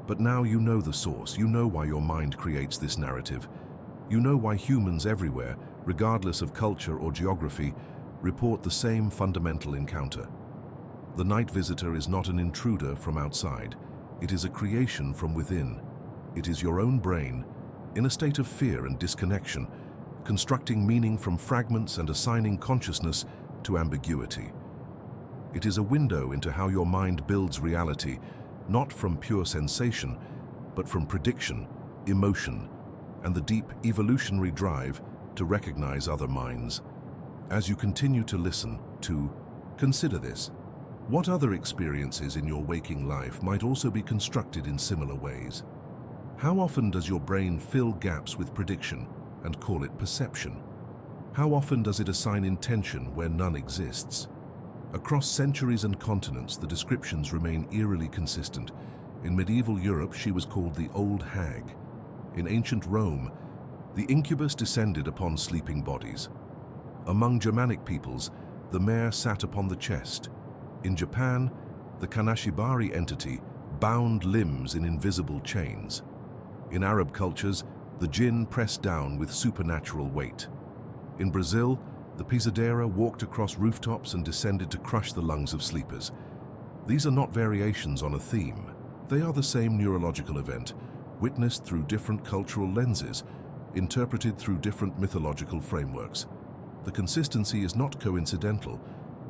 Speaker 1: But now you know the source. You know why your mind creates this narrative. You know why humans everywhere, regardless of culture or geography, report the same fundamental encounter. The night visitor is not an intruder from outside. It is a creation from within. It is your own brain, in a state of fear and disconnection, constructing meaning from fragments and assigning consciousness to ambiguity. It is a window into how your mind builds reality, not from pure sensation, but from prediction, emotion, and the deep evolutionary drive to recognize other minds. As you continue to listen, to consider this. What other experiences in your waking life might also be constructed in similar ways? How often does your brain fill gaps with prediction and call it perception? How often does it assign intention where none exists? Across centuries and continents, the descriptions remain eerily consistent. In medieval Europe, she was called the Old Hag. In ancient Rome, the Incubus descended upon sleeping bodies. Among Germanic peoples, the Mare sat upon the chest. In Japan, the Kanashibari entity bound limbs in invisible chains. In Arab cultures, the jinn pressed down with supernatural weight. In Brazil, the pisadera walked across rooftops and descended to crush the lungs of sleepers. These are not variations on a theme. They are the same neurological event, witnessed through different cultural lenses, interpreted through different mythological frameworks. The consistency is not coincidental.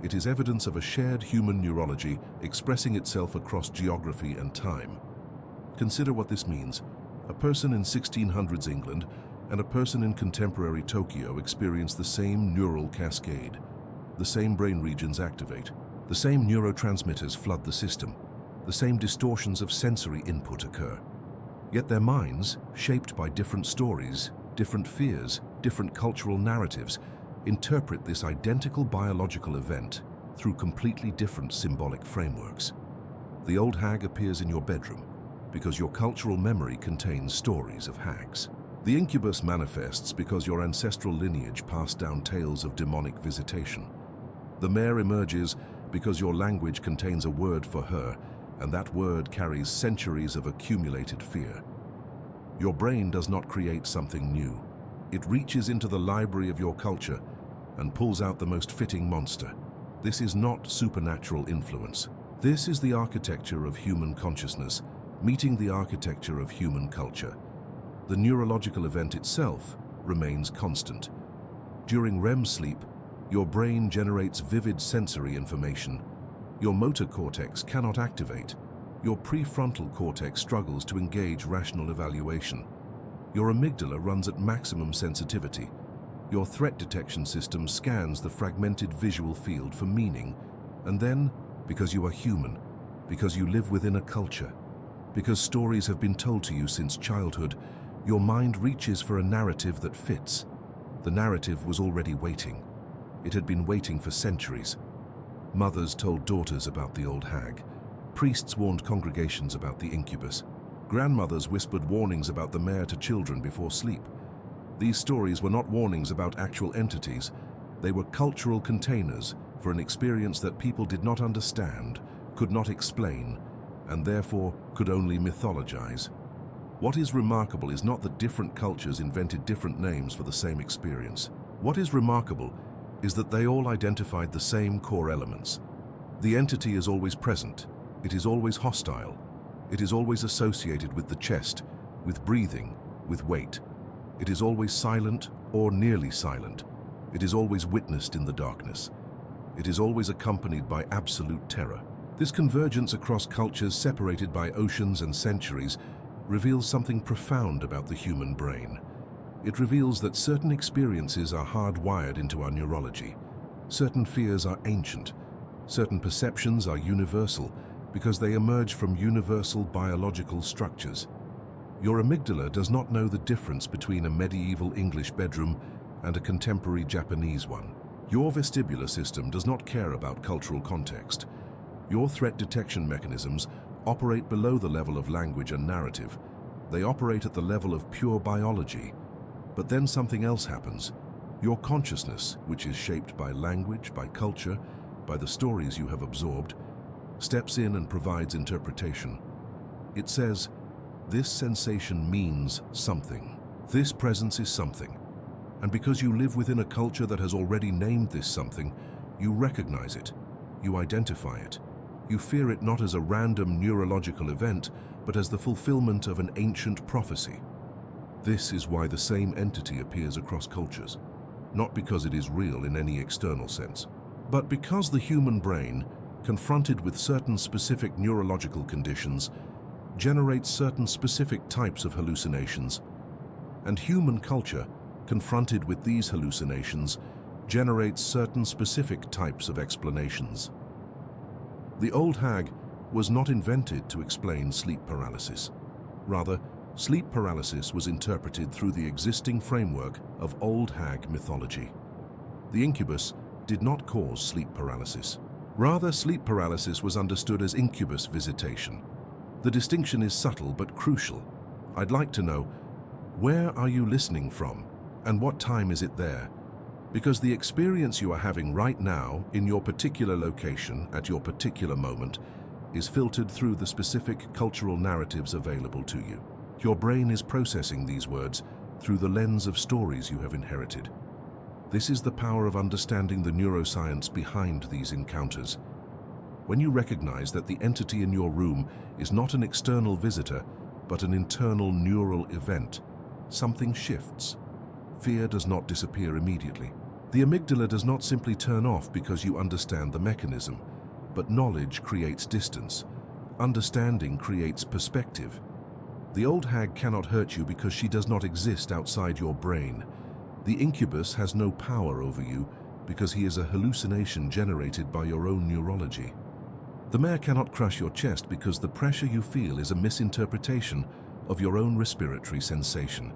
Speaker 1: It is evidence of a shared human neurology expressing itself across geography and time. Consider what this means. A person in 1600s England and a person in contemporary Tokyo experience the same neural cascade. The same brain regions activate. The same neurotransmitters flood the system. The same distortions of sensory input occur. Yet their minds, shaped by different stories, different fears, different cultural narratives, interpret this identical biological event through completely different symbolic frameworks. The Old Hag appears in your bedroom because your cultural memory contains stories of hags. The Incubus manifests because your ancestral lineage passed down tales of demonic visitation. The Mare emerges because your language contains a word for her, and that word carries centuries of accumulated fear. Your brain does not create something new. It reaches into the library of your culture and pulls out the most fitting monster. This is not supernatural influence. This is the architecture of human consciousness, meeting the architecture of human culture. The neurological event itself remains constant. During REM sleep, your brain generates vivid sensory information. Your motor cortex cannot activate. Your prefrontal cortex struggles to engage rational evaluation. Your amygdala runs at maximum sensitivity. Your threat detection system scans the fragmented visual field for meaning. And then, because you are human, because you live within a culture, because stories have been told to you since childhood, your mind reaches for a narrative that fits. The narrative was already waiting. It had been waiting for centuries. Mothers told daughters about the Old Hag. Priests warned congregations about the Incubus. Grandmothers whispered warnings about the Mare to children before sleep. These stories were not warnings about actual entities. They were cultural containers for an experience that people did not understand, could not explain, and therefore could only mythologize. What is remarkable is not that different cultures invented different names for the same experience. What is remarkable is that they all identified the same core elements. The entity is always present. It is always hostile. It is always associated with the chest, with breathing, with weight. It is always silent or nearly silent. It is always witnessed in the darkness. It is always accompanied by absolute terror. This convergence across cultures separated by oceans and centuries reveals something profound about the human brain. It reveals that certain experiences are hardwired into our neurology. Certain fears are ancient. Certain perceptions are universal because they emerge from universal biological structures. Your amygdala does not know the difference between a medieval English bedroom and a contemporary Japanese one. Your vestibular system does not care about cultural context. Your threat detection mechanisms operate below the level of language and narrative. They operate at the level of pure biology. But then something else happens. Your consciousness, which is shaped by language, by culture, by the stories you have absorbed, steps in and provides interpretation. It says, this sensation means something. This presence is something. And because you live within a culture that has already named this something, you recognize it, you identify it. You fear it not as a random neurological event, but as the fulfillment of an ancient prophecy. This is why the same entity appears across cultures, not because it is real in any external sense, but because the human brain, confronted with certain specific neurological conditions, generates certain specific types of hallucinations, and human culture, confronted with these hallucinations, generates certain specific types of explanations. The Old Hag was not invented to explain sleep paralysis. Rather, sleep paralysis was interpreted through the existing framework of Old Hag mythology. The Incubus did not cause sleep paralysis. Rather, sleep paralysis was understood as Incubus visitation. The distinction is subtle but crucial. I'd like to know, where are you listening from, and what time is it there? Because the experience you are having right now, in your particular location, at your particular moment, is filtered through the specific cultural narratives available to you. Your brain is processing these words through the lens of stories you have inherited. This is the power of understanding the neuroscience behind these encounters. When you recognize that the entity in your room is not an external visitor, but an internal neural event, something shifts. Fear does not disappear immediately. The amygdala does not simply turn off because you understand the mechanism, but knowledge creates distance. Understanding creates perspective. The Old Hag cannot hurt you because she does not exist outside your brain. The Incubus has no power over you because he is a hallucination generated by your own neurology. The Mare cannot crush your chest because the pressure you feel is a misinterpretation of your own respiratory sensation.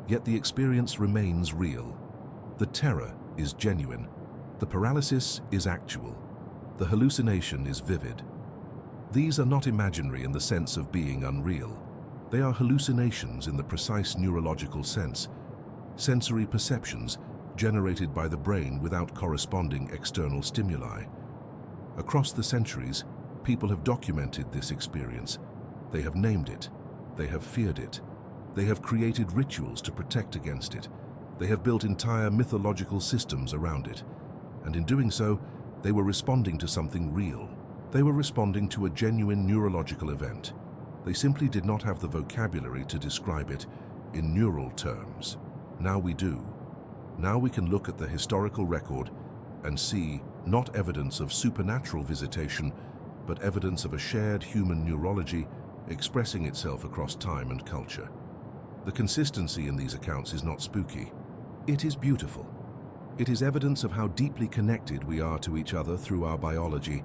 Speaker 1: Yet the experience remains real. The terror is genuine. The paralysis is actual. The hallucination is vivid. These are not imaginary in the sense of being unreal. They are hallucinations in the precise neurological sense, sensory perceptions generated by the brain without corresponding external stimuli. Across the centuries, people have documented this experience. They have named it. They have feared it. They have created rituals to protect against it. They have built entire mythological systems around it. And in doing so, they were responding to something real. They were responding to a genuine neurological event. They simply did not have the vocabulary to describe it in neural terms. Now we do. Now we can look at the historical record and see not evidence of supernatural visitation, but evidence of a shared human neurology expressing itself across time and culture. The consistency in these accounts is not spooky. It is beautiful. It is evidence of how deeply connected we are to each other through our biology,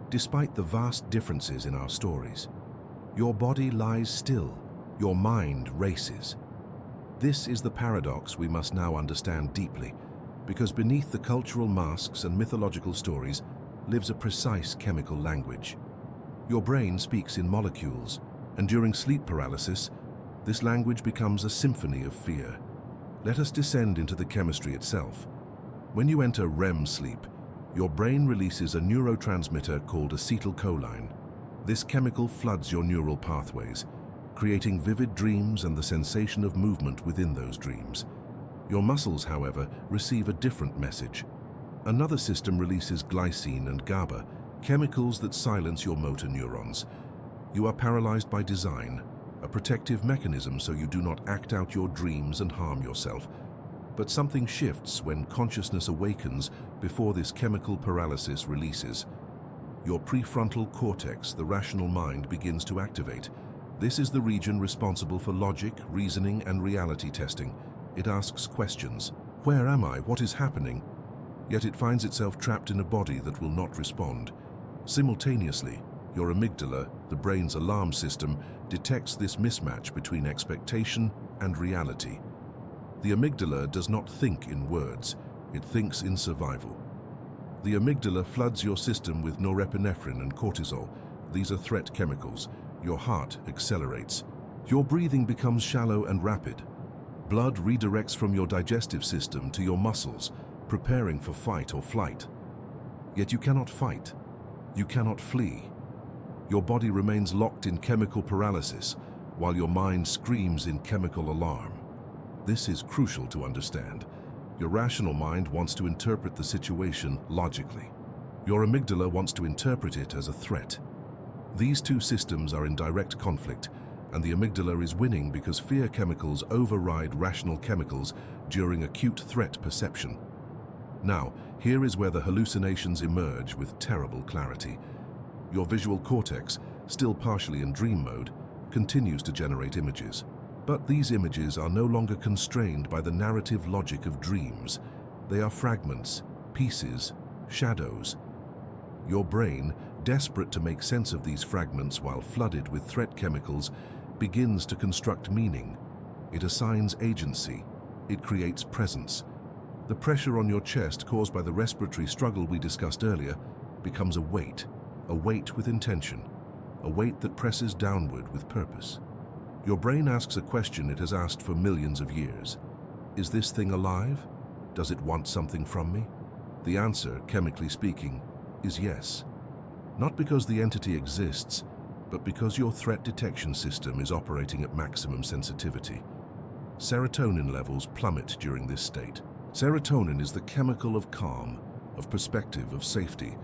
Speaker 1: despite the vast differences in our stories. Your body lies still. Your mind races. This is the paradox we must now understand deeply, because beneath the cultural masks and mythological stories lives a precise chemical language. Your brain speaks in molecules, and during sleep paralysis, this language becomes a symphony of fear. Let us descend into the chemistry itself. When you enter REM sleep, your brain releases a neurotransmitter called acetylcholine. This chemical floods your neural pathways, creating vivid dreams and the sensation of movement within those dreams. Your muscles, however, receive a different message. Another system releases glycine and GABA, chemicals that silence your motor neurons. You are paralyzed by design, a protective mechanism so you do not act out your dreams and harm yourself. But something shifts when consciousness awakens before this chemical paralysis releases. Your prefrontal cortex, the rational mind, begins to activate. This is the region responsible for logic, reasoning, and reality testing. It asks questions. Where am I? What is happening? Yet it finds itself trapped in a body that will not respond. Simultaneously, your amygdala, the brain's alarm system, detects this mismatch between expectation and reality. The amygdala does not think in words, it thinks in survival. The amygdala floods your system with norepinephrine and cortisol. These are threat chemicals. Your heart accelerates. Your breathing becomes shallow and rapid. Blood redirects from your digestive system to your muscles, preparing for fight or flight. Yet you cannot fight. You cannot flee. Your body remains locked in chemical paralysis, while your mind screams in chemical alarm. This is crucial to understand. Your rational mind wants to interpret the situation logically. Your amygdala wants to interpret it as a threat. These two systems are in direct conflict, and the amygdala is winning because fear chemicals override rational chemicals during acute threat perception. Now, here is where the hallucinations emerge with terrible clarity. Your visual cortex, still partially in dream mode, continues to generate images. But these images are no longer constrained by the narrative logic of dreams. They are fragments, pieces, shadows. Your brain, desperate to make sense of these fragments while flooded with threat chemicals, begins to construct meaning. It assigns agency. It creates presence. The pressure on your chest caused by the respiratory struggle we discussed earlier becomes a weight with intention, a weight that presses downward with purpose. Your brain asks a question it has asked for millions of years. Is this thing alive? Does it want something from me? The answer, chemically speaking, is yes. Not because the entity exists, but because your threat detection system is operating at maximum sensitivity. Serotonin levels plummet during this state. Serotonin is the chemical of calm, of perspective, of safety.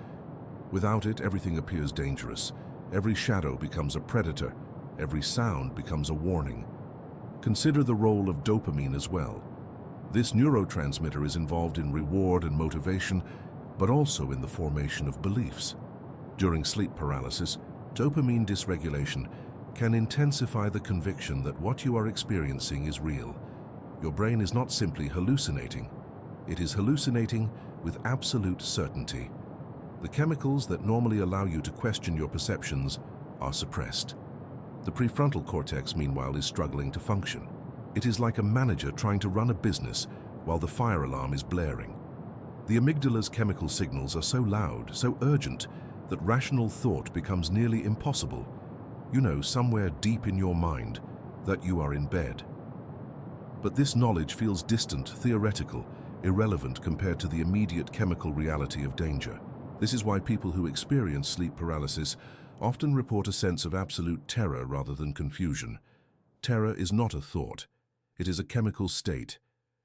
Speaker 1: Without it, everything appears dangerous. Every shadow becomes a predator. Every sound becomes a warning. Consider the role of dopamine as well. This neurotransmitter is involved in reward and motivation, but also in the formation of beliefs. During sleep paralysis, dopamine dysregulation can intensify the conviction that what you are experiencing is real. Your brain is not simply hallucinating. It is hallucinating with absolute certainty. The chemicals that normally allow you to question your perceptions are suppressed. The prefrontal cortex, meanwhile, is struggling to function. It is like a manager trying to run a business while the fire alarm is blaring. The amygdala's chemical signals are so loud, so urgent, that rational thought becomes nearly impossible. You know, somewhere deep in your mind, that you are in bed. But this knowledge feels distant, theoretical, irrelevant compared to the immediate chemical reality of danger. This is why people who experience sleep paralysis often report a sense of absolute terror rather than confusion. Terror is not a thought. It is a chemical state.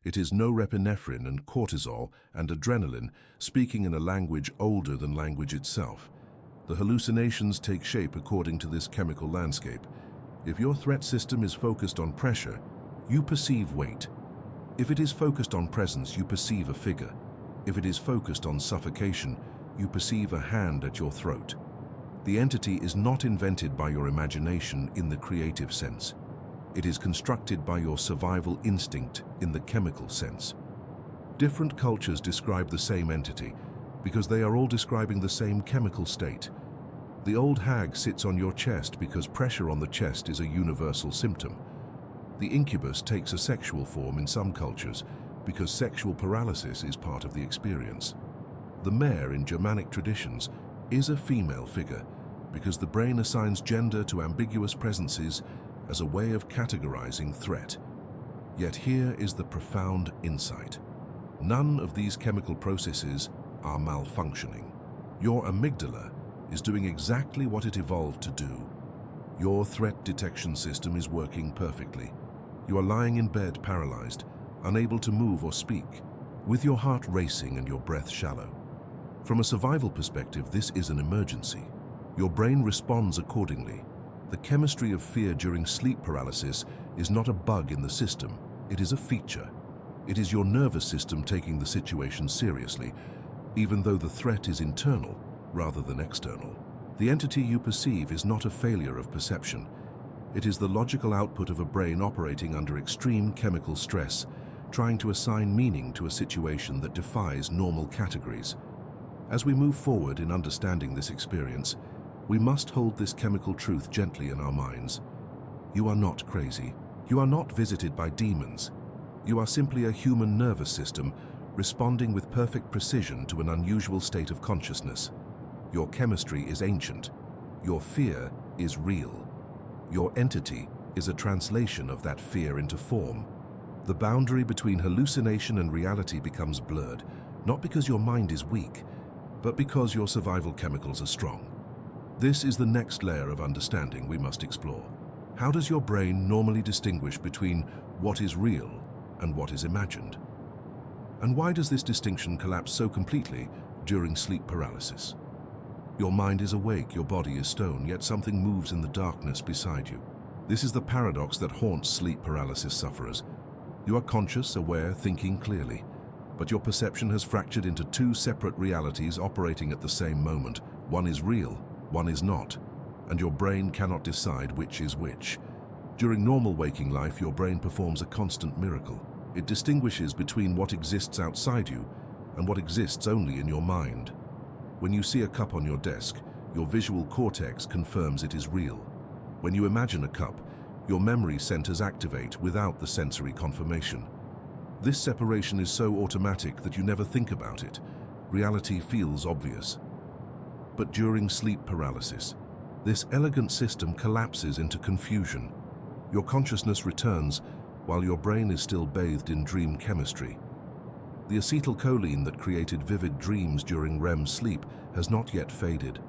Speaker 1: It is norepinephrine and cortisol and adrenaline speaking in a language older than language itself. The hallucinations take shape according to this chemical landscape. If your threat system is focused on pressure, you perceive weight. If it is focused on presence, you perceive a figure. If it is focused on suffocation, you perceive a hand at your throat. The entity is not invented by your imagination in the creative sense. It is constructed by your survival instinct in the chemical sense. Different cultures describe the same entity because they are all describing the same chemical state. The Old Hag sits on your chest because pressure on the chest is a universal symptom. The Incubus takes a sexual form in some cultures because sexual paralysis is part of the experience. The Mare in Germanic traditions is a female figure because the brain assigns gender to ambiguous presences as a way of categorizing threat. Yet here is the profound insight. None of these chemical processes are malfunctioning. Your amygdala is doing exactly what it evolved to do. Your threat detection system is working perfectly. You are lying in bed paralyzed, unable to move or speak, with your heart racing and your breath shallow. From a survival perspective, this is an emergency. Your brain responds accordingly. The chemistry of fear during sleep paralysis is not a bug in the system, it is a feature. It is your nervous system taking the situation seriously, even though the threat is internal rather than external. The entity you perceive is not a failure of perception. It is the logical output of a brain operating under extreme chemical stress, trying to assign meaning to a situation that defies normal categories. As we move forward in understanding this experience, we must hold this chemical truth gently in our minds. You are not crazy. You are not visited by demons. You are simply a human nervous system responding with perfect precision to an unusual state of consciousness. Your chemistry is ancient. Your fear is real. Your entity is a translation of that fear into form. The boundary between hallucination and reality becomes blurred, not because your mind is weak, but because your survival chemicals are strong. This is the next layer of understanding we must explore. How does your brain normally distinguish between what is real and what is imagined? And why does this distinction collapse so completely during sleep paralysis? Your mind is awake, your body is stone, yet something moves in the darkness beside you. This is the paradox that haunts sleep paralysis sufferers. You are conscious, aware, thinking clearly, but your perception has fractured into two separate realities operating at the same moment. One is real, one is not, and your brain cannot decide which is which. During normal waking life, your brain performs a constant miracle. It distinguishes between what exists outside you and what exists only in your mind. When you see a cup on your desk, your visual cortex confirms it is real. When you imagine a cup, your memory centers activate without the sensory confirmation. This separation is so automatic that you never think about it. Reality feels obvious. But during sleep paralysis, this elegant system collapses into confusion. Your consciousness returns while your brain is still bathed in dream chemistry. The acetylcholine that created vivid dreams during REM sleep has not yet faded.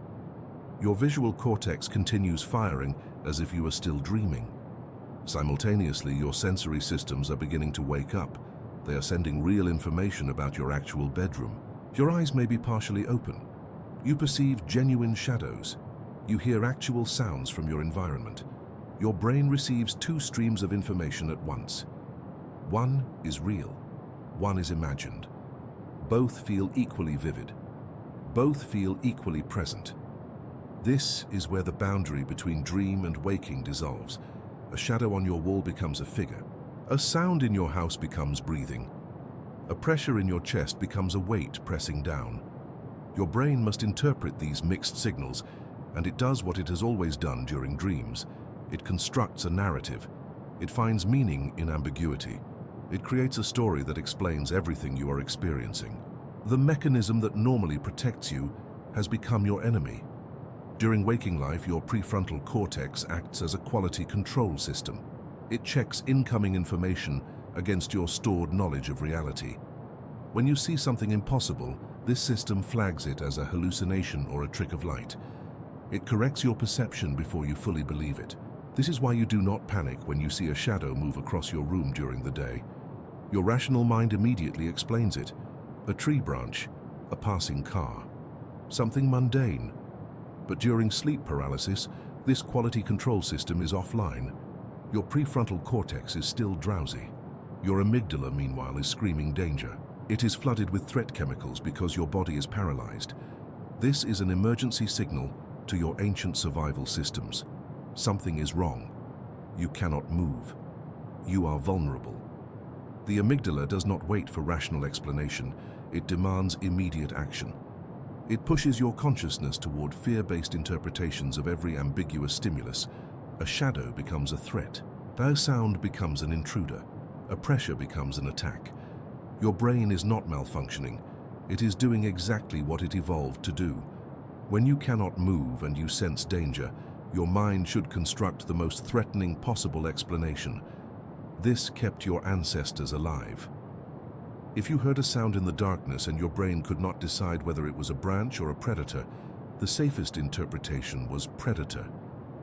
Speaker 1: Your visual cortex continues firing as if you are still dreaming. Simultaneously, your sensory systems are beginning to wake up. They are sending real information about your actual bedroom. Your eyes may be partially open. You perceive genuine shadows. You hear actual sounds from your environment. Your brain receives two streams of information at once. One is real. One is imagined. Both feel equally vivid. Both feel equally present. This is where the boundary between dream and waking dissolves. A shadow on your wall becomes a figure. A sound in your house becomes breathing. A pressure in your chest becomes a weight pressing down. Your brain must interpret these mixed signals, and it does what it has always done during dreams. It constructs a narrative. It finds meaning in ambiguity. It creates a story that explains everything you are experiencing. The mechanism that normally protects you has become your enemy. During waking life, your prefrontal cortex acts as a quality control system. It checks incoming information against your stored knowledge of reality. When you see something impossible, this system flags it as a hallucination or a trick of light. It corrects your perception before you fully believe it. This is why you do not panic when you see a shadow move across your room during the day. Your rational mind immediately explains it. A tree branch, a passing car, something mundane. But during sleep paralysis, this quality control system is offline. Your prefrontal cortex is still drowsy. Your amygdala, meanwhile, is screaming danger. It is flooded with threat chemicals because your body is paralyzed. This is an emergency signal to your ancient survival systems. Something is wrong. You cannot move. You are vulnerable. The amygdala does not wait for rational explanation. It demands immediate action. It pushes your consciousness toward fear-based interpretations of every ambiguous stimulus. A shadow becomes a threat. A sound becomes an intruder. A pressure becomes an attack. Your brain is not malfunctioning. It is doing exactly what it evolved to do. When you cannot move and you sense danger, your mind should construct the most threatening possible explanation. This kept your ancestors alive. If you heard a sound in the darkness and your brain could not decide whether it was a branch or a predator, the safest interpretation was predator.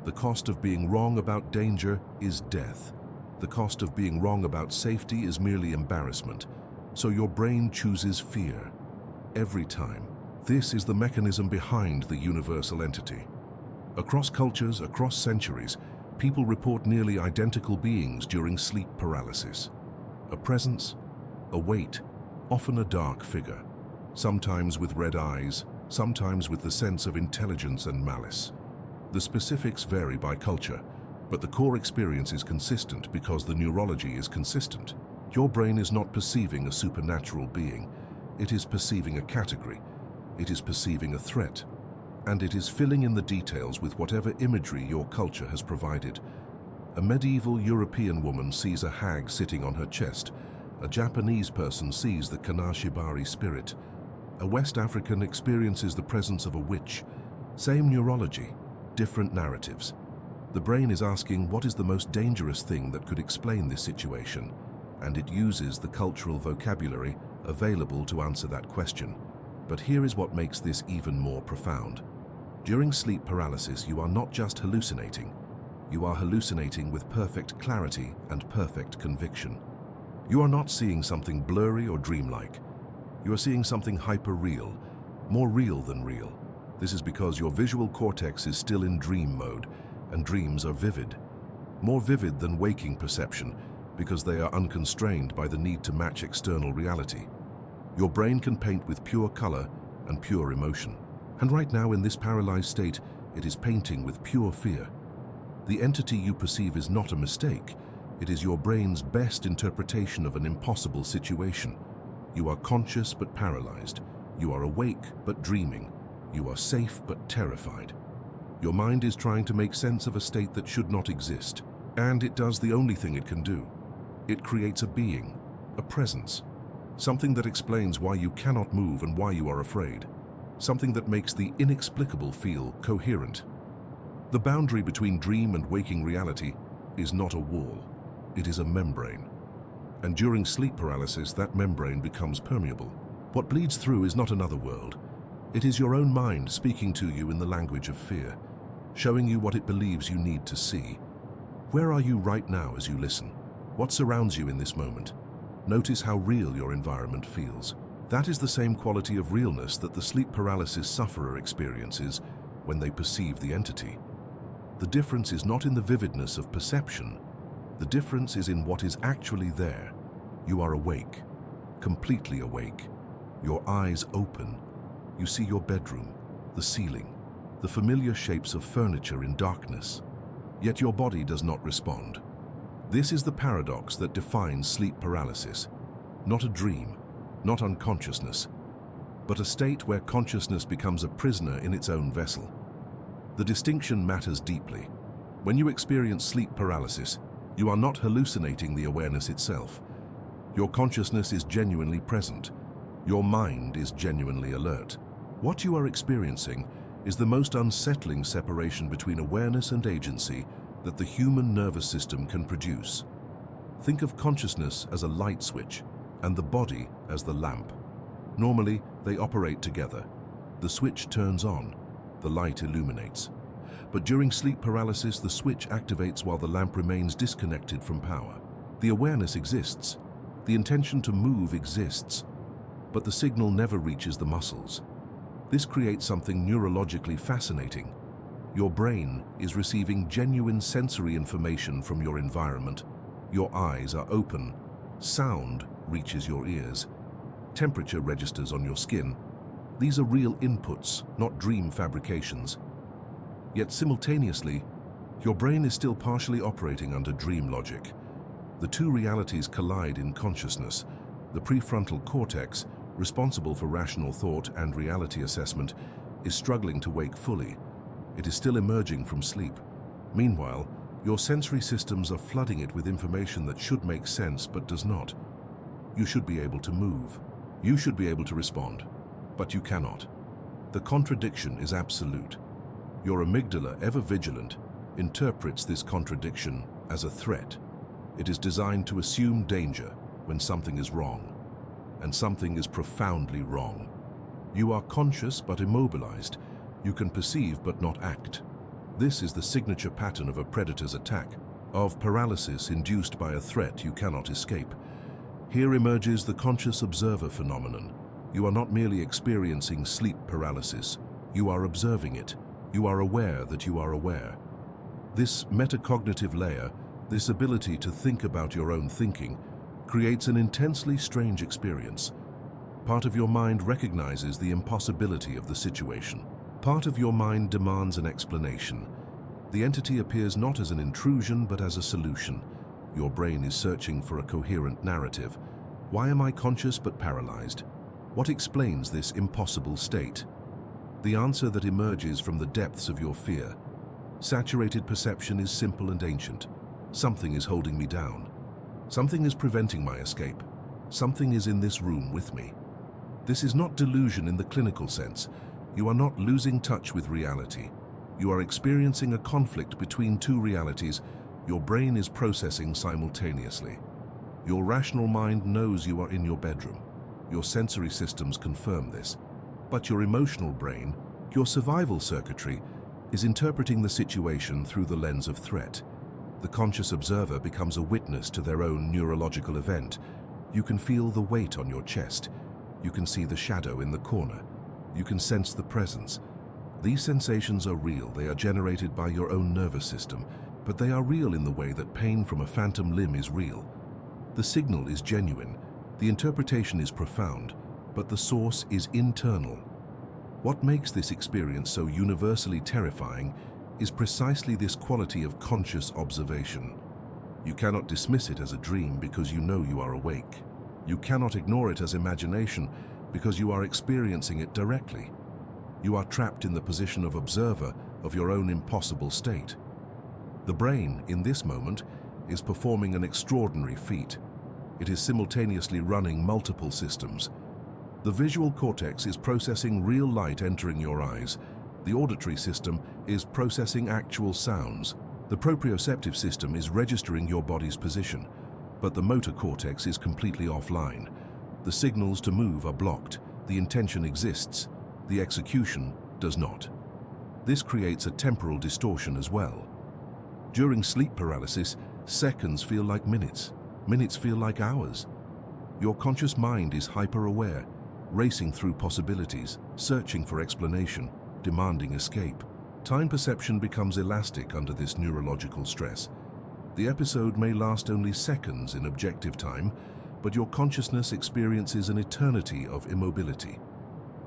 Speaker 1: The cost of being wrong about danger is death. The cost of being wrong about safety is merely embarrassment. So your brain chooses fear. Every time. This is the mechanism behind the universal entity. Across cultures, across centuries, people report nearly identical beings during sleep paralysis. A presence, a weight, often a dark figure, sometimes with red eyes, sometimes with the sense of intelligence and malice. The specifics vary by culture, but the core experience is consistent because the neurology is consistent. Your brain is not perceiving a supernatural being. It is perceiving a category. It is perceiving a threat. And it is filling in the details with whatever imagery your culture has provided. A medieval European woman sees a hag sitting on her chest. A Japanese person sees the Kanashibari spirit. A West African experiences the presence of a witch. Same neurology, different narratives. The brain is asking what is the most dangerous thing that could explain this situation, and it uses the cultural vocabulary available to answer that question. But here is what makes this even more profound. During sleep paralysis, you are not just hallucinating. You are hallucinating with perfect clarity and perfect conviction. You are not seeing something blurry or dreamlike. You are seeing something hyper-real, more real than real. This is because your visual cortex is still in dream mode, and dreams are vivid. More vivid than waking perception, because they are unconstrained by the need to match external reality. Your brain can paint with pure color and pure emotion. And right now, in this paralyzed state, it is painting with pure fear. The entity you perceive is not a mistake. It is your brain's best interpretation of an impossible situation. You are conscious but paralyzed. You are awake but dreaming. You are safe but terrified. Your mind is trying to make sense of a state that should not exist. And it does the only thing it can do. It creates a being, a presence. Something that explains why you cannot move and why you are afraid. Something that makes the inexplicable feel coherent. The boundary between dream and waking reality is not a wall. It is a membrane. And during sleep paralysis, that membrane becomes permeable. What bleeds through is not another world. It is your own mind speaking to you in the language of fear, showing you what it believes you need to see. Where are you right now as you listen? What surrounds you in this moment? Notice how real your environment feels. That is the same quality of realness that the sleep paralysis sufferer experiences when they perceive the entity. The difference is not in the vividness of perception. The difference is in what is actually there. You are awake, completely awake. Your eyes open. You see your bedroom, the ceiling, the familiar shapes of furniture in darkness. Yet your body does not respond. This is the paradox that defines sleep paralysis. Not a dream, not unconsciousness, but a state where consciousness becomes a prisoner in its own vessel. The distinction matters deeply. When you experience sleep paralysis, you are not hallucinating the awareness itself. Your consciousness is genuinely present. Your mind is genuinely alert. What you are experiencing is the most unsettling separation between awareness and agency that the human nervous system can produce. Think of consciousness as a light switch and the body as the lamp. Normally, they operate together. The switch turns on, the light illuminates. But during sleep paralysis, the switch activates while the lamp remains disconnected from power. The awareness exists, the intention to move exists, but the signal never reaches the muscles. This creates something neurologically fascinating. Your brain is receiving genuine sensory information from your environment. Your eyes are open. Sound reaches your ears. Temperature registers on your skin. These are real inputs, not dream fabrications. Yet simultaneously, your brain is still partially operating under dream logic. The two realities collide in consciousness. The prefrontal cortex, responsible for rational thought and reality assessment, is struggling to wake fully. It is still emerging from sleep. Meanwhile, your sensory systems are flooding it with information that should make sense but does not. You should be able to move. You should be able to respond, but you cannot. The contradiction is absolute. Your amygdala, ever vigilant, interprets this contradiction as a threat. It is designed to assume danger when something is wrong, and something is profoundly wrong. You are conscious but immobilized. You can perceive but not act. This is the signature pattern of a predator's attack, of paralysis induced by a threat you cannot escape. Here emerges the conscious observer phenomenon. You are not merely experiencing sleep paralysis. You are observing it. You are aware that you are aware. This metacognitive layer, this ability to think about your own thinking, creates an intensely strange experience. Part of your mind recognizes the impossibility of the situation. Part of your mind demands an explanation. The entity appears not as an intrusion, but as a solution. Your brain is searching for a coherent narrative. Why am I conscious but paralyzed? What explains this impossible state? The answer that emerges from the depths of your fear. Saturated perception is simple and ancient. Something is holding me down. Something is preventing my escape. Something is in this room with me. This is not delusion in the clinical sense. You are not losing touch with reality. You are experiencing a conflict between two realities your brain is processing simultaneously. Your rational mind knows you are in your bedroom. Your sensory systems confirm this. But your emotional brain, your survival circuitry, is interpreting the situation through the lens of threat. The conscious observer becomes a witness to their own neurological event. You can feel the weight on your chest. You can see the shadow in the corner. You can sense the presence. These sensations are real. They are generated by your own nervous system, but they are real in the way that pain from a phantom limb is real. The signal is genuine. The interpretation is profound, but the source is internal. What makes this experience so universally terrifying is precisely this quality of conscious observation. You cannot dismiss it as a dream because you know you are awake. You cannot ignore it as imagination because you are experiencing it directly. You are trapped in the position of observer of your own impossible state. The brain, in this moment, is performing an extraordinary feat. It is simultaneously running multiple systems. The visual cortex is processing real light entering your eyes. The auditory system is processing actual sounds. The proprioceptive system is registering your body's position, but the motor cortex is completely offline. The signals to move are blocked. The intention exists. The execution does not. This creates a temporal distortion as well. During sleep paralysis, seconds feel like minutes. Minutes feel like hours. Your conscious mind is hyper-aware, racing through possibilities, searching for explanation, demanding escape. Time perception becomes elastic under this neurological stress. The episode may last only seconds in objective time, but your consciousness experiences an eternity of immobility.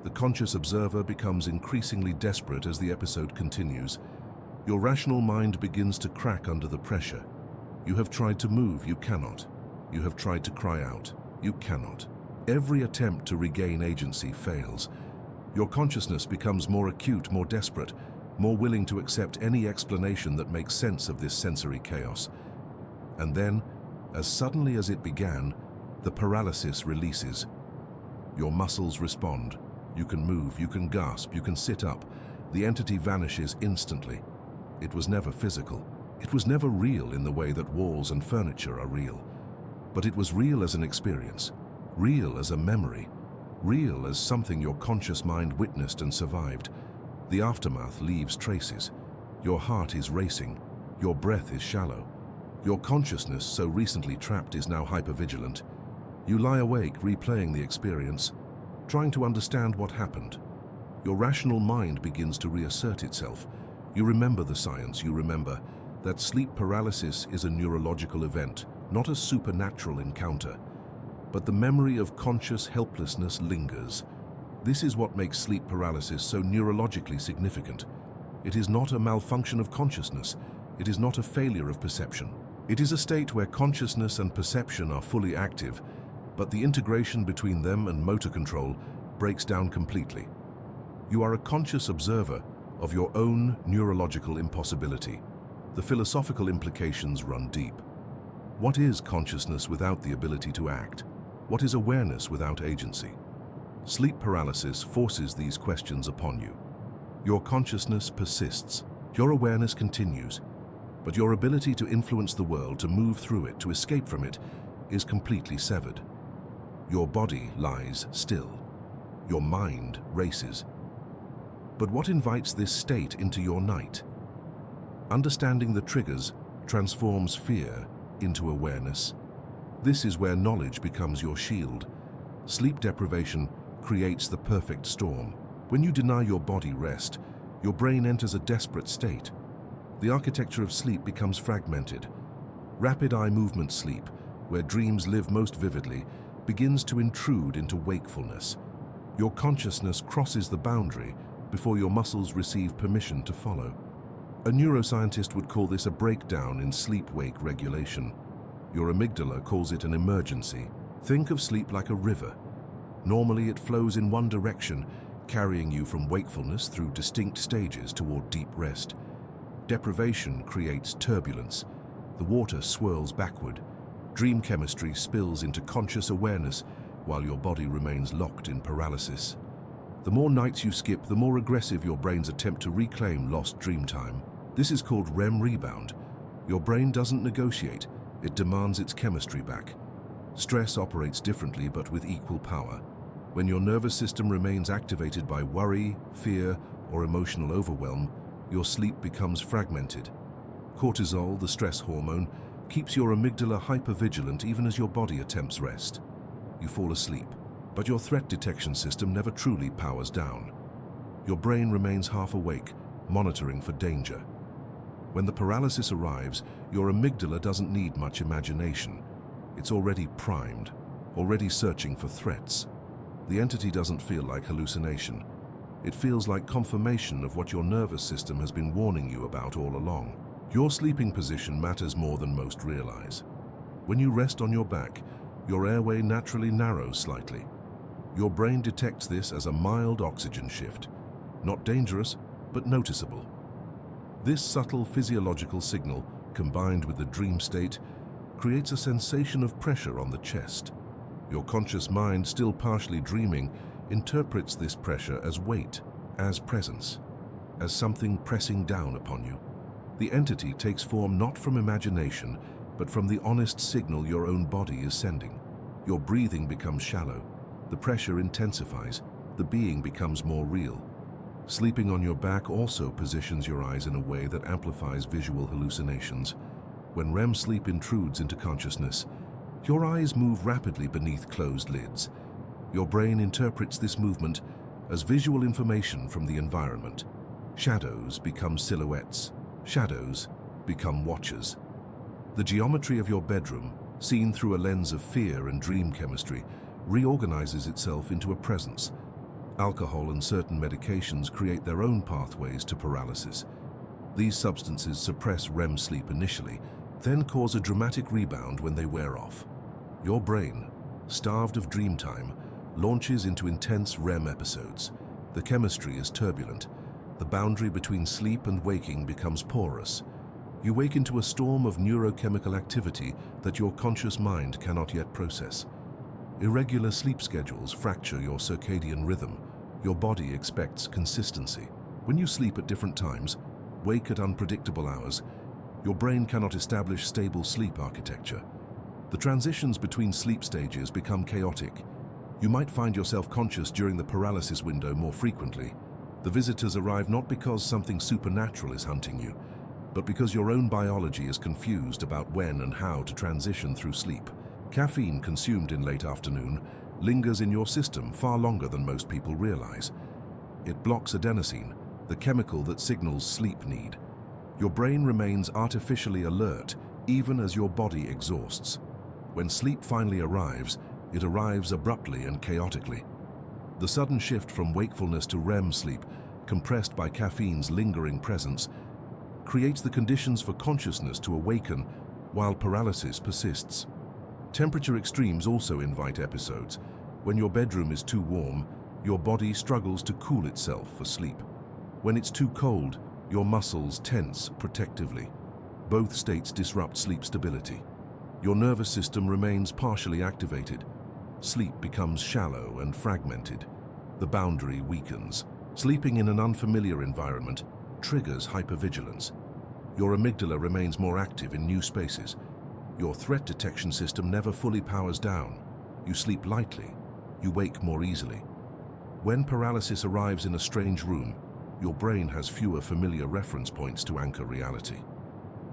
Speaker 1: The conscious observer becomes increasingly desperate as the episode continues. Your rational mind begins to crack under the pressure. You have tried to move, you cannot. You have tried to cry out, you cannot. Every attempt to regain agency fails. Your consciousness becomes more acute, more desperate, more willing to accept any explanation that makes sense of this sensory chaos. And then, as suddenly as it began, the paralysis releases. Your muscles respond. You can move, you can gasp, you can sit up. The entity vanishes instantly. It was never physical. It was never real in the way that walls and furniture are real. But it was real as an experience, real as a memory, real as something your conscious mind witnessed and survived. The aftermath leaves traces. Your heart is racing. Your breath is shallow. Your consciousness, so recently trapped, is now hypervigilant. You lie awake, replaying the experience, trying to understand what happened. Your rational mind begins to reassert itself. You remember the science. You remember that sleep paralysis is a neurological event, not a supernatural encounter. But the memory of conscious helplessness lingers. This is what makes sleep paralysis so neurologically significant. It is not a malfunction of consciousness. It is not a failure of perception. It is a state where consciousness and perception are fully active, but the integration between them and motor control breaks down completely. You are a conscious observer of your own neurological impossibility. The philosophical implications run deep. What is consciousness without the ability to act? What is awareness without agency? Sleep paralysis forces these questions upon you. Your consciousness persists. Your awareness continues. But your ability to influence the world, to move through it, to escape from it, is completely severed. Your body lies still. Your mind races. But what invites this state into your night? Understanding the triggers transforms fear into awareness. This is where knowledge becomes your shield. Sleep deprivation creates the perfect storm. When you deny your body rest, your brain enters a desperate state. The architecture of sleep becomes fragmented. Rapid eye movement sleep, where dreams live most vividly, begins to intrude into wakefulness. Your consciousness crosses the boundary before your muscles receive permission to follow. A neuroscientist would call this a breakdown in sleep-wake regulation. Your amygdala calls it an emergency. Think of sleep like a river. Normally it flows in one direction, carrying you from wakefulness through distinct stages toward deep rest. Deprivation creates turbulence. The water swirls backward. Dream chemistry spills into conscious awareness while your body remains locked in paralysis. The more nights you skip, the more aggressive your brain's attempt to reclaim lost dream time. This is called REM rebound. Your brain doesn't negotiate, it demands its chemistry back. Stress operates differently but with equal power. When your nervous system remains activated by worry, fear, or emotional overwhelm, your sleep becomes fragmented. Cortisol, the stress hormone, keeps your amygdala hypervigilant even as your body attempts rest. You fall asleep, but your threat detection system never truly powers down. Your brain remains half awake, monitoring for danger. When the paralysis arrives, your amygdala doesn't need much imagination. It's already primed, already searching for threats. The entity doesn't feel like hallucination. It feels like confirmation of what your nervous system has been warning you about all along. Your sleeping position matters more than most realize. When you rest on your back, your airway naturally narrows slightly. Your brain detects this as a mild oxygen shift. Not dangerous, but noticeable. This subtle physiological signal, combined with the dream state, creates a sensation of pressure on the chest. Your conscious mind, still partially dreaming, interprets this pressure as weight, as presence, as something pressing down upon you. The entity takes form not from imagination, but from the honest signal your own body is sending. Your breathing becomes shallow. The pressure intensifies. The being becomes more real. Sleeping on your back also positions your eyes in a way that amplifies visual hallucinations. When REM sleep intrudes into consciousness, your eyes move rapidly beneath closed lids. Your brain interprets this movement as visual information from the environment. Shadows become silhouettes. Shadows become watchers. The geometry of your bedroom, seen through a lens of fear and dream chemistry, reorganizes itself into a presence. Alcohol and certain medications create their own pathways to paralysis. These substances suppress REM sleep initially, then cause a dramatic rebound when they wear off. Your brain, starved of dream time, launches into intense REM episodes. The chemistry is turbulent. The boundary between sleep and waking becomes porous. You wake into a storm of neurochemical activity that your conscious mind cannot yet process. Irregular sleep schedules fracture your circadian rhythm. Your body expects consistency. When you sleep at different times, wake at unpredictable hours, your brain cannot establish stable sleep architecture. The transitions between sleep stages become chaotic. You might find yourself conscious during the paralysis window more frequently. The visitors arrive not because something supernatural is hunting you, but because your own biology is confused about when and how to transition through sleep. Caffeine consumed in late afternoon lingers in your system far longer than most people realize. It blocks adenosine, the chemical that signals sleep need. Your brain remains artificially alert even as your body exhausts. When sleep finally arrives, it arrives abruptly and chaotically. The sudden shift from wakefulness to REM sleep, compressed by caffeine's lingering presence, creates the conditions for consciousness to awaken while paralysis persists. Temperature extremes also invite episodes. When your bedroom is too warm, your body struggles to cool itself for sleep. When it's too cold, your muscles tense protectively. Both states disrupt sleep stability. Your nervous system remains partially activated. Sleep becomes shallow and fragmented. The boundary weakens. Sleeping in an unfamiliar environment triggers hypervigilance. Your amygdala remains more active in new spaces. Your threat detection system never fully powers down. You sleep lightly. You wake more easily. When paralysis arrives in a strange room, your brain has fewer familiar reference points to anchor reality.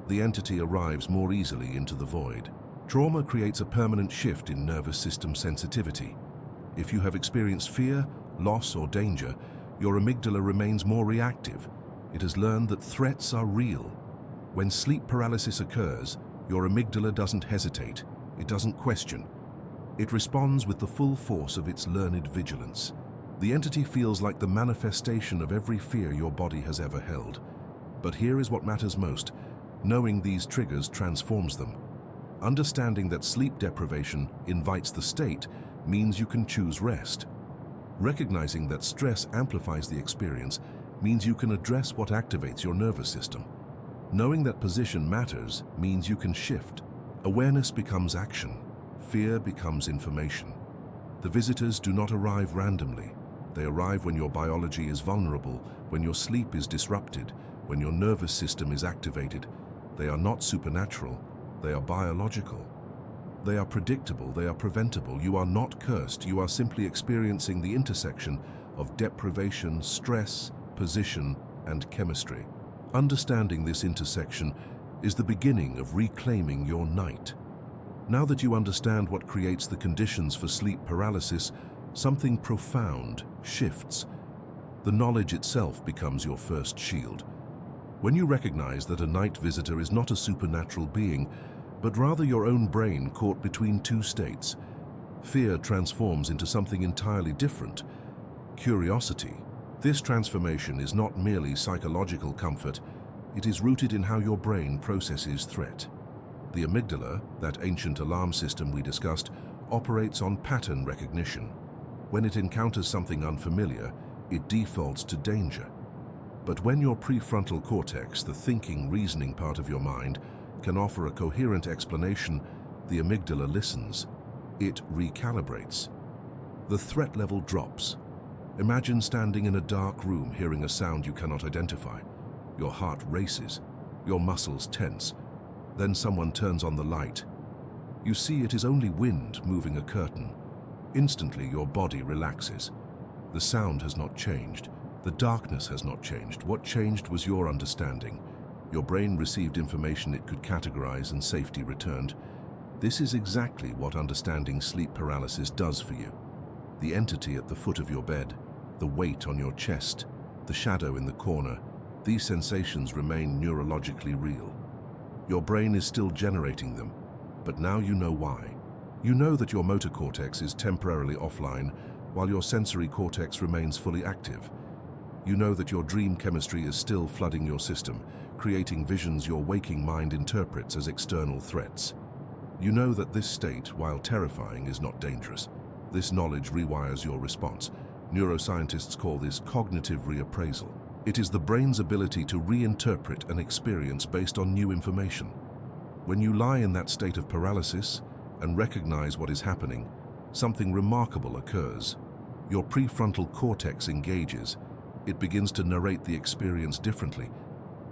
Speaker 1: The entity arrives more easily into the void. Trauma creates a permanent shift in nervous system sensitivity. If you have experienced fear, loss, or danger, your amygdala remains more reactive. It has learned that threats are real. When sleep paralysis occurs, your amygdala doesn't hesitate. It doesn't question. It responds with the full force of its learned vigilance. The entity feels like the manifestation of every fear your body has ever held. But here is what matters most. Knowing these triggers transforms them. Understanding that sleep deprivation invites the state means you can choose rest. Recognizing that stress amplifies the experience means you can address what activates your nervous system. Knowing that position matters means you can shift. Awareness becomes action. Fear becomes information. The visitors do not arrive randomly. They arrive when your biology is vulnerable, when your sleep is disrupted, when your nervous system is activated. They are not supernatural. They are biological. They are predictable. They are preventable. You are not cursed. You are simply experiencing the intersection of deprivation, stress, position, and chemistry. Understanding this intersection is the beginning of reclaiming your night. Now that you understand what creates the conditions for sleep paralysis, something profound shifts. The knowledge itself becomes your first shield. When you recognize that a night visitor is not a supernatural being, but rather your own brain caught between two states, fear transforms into something entirely different: curiosity. This transformation is not merely psychological comfort, it is rooted in how your brain processes threat. The amygdala, that ancient alarm system we discussed, operates on pattern recognition. When it encounters something unfamiliar, it defaults to danger. But when your prefrontal cortex, the thinking, reasoning part of your mind, can offer a coherent explanation, the amygdala listens. It recalibrates. The threat level drops. Imagine standing in a dark room hearing a sound you cannot identify. Your heart races. Your muscles tense. Then someone turns on the light. You see it is only wind moving a curtain. Instantly your body relaxes. The sound has not changed. The darkness has not changed. What changed was your understanding. Your brain received information it could categorize and safety returned. This is exactly what understanding sleep paralysis does for you. The entity at the foot of your bed, the weight on your chest, the shadow in the corner, these sensations remain neurologically real. Your brain is still generating them, but now you know why. You know that your motor cortex is temporarily offline while your sensory cortex remains fully active. You know that your dream chemistry is still flooding your system, creating visions your waking mind interprets as external threats. You know that this state, while terrifying, is not dangerous. This knowledge rewires your response. Neuroscientists call this cognitive reappraisal. It is the brain's ability to reinterpret an experience based on new information. When you lie in that state of paralysis and recognize what is happening, something remarkable occurs. Your prefrontal cortex engages. It begins to narrate the experience differently.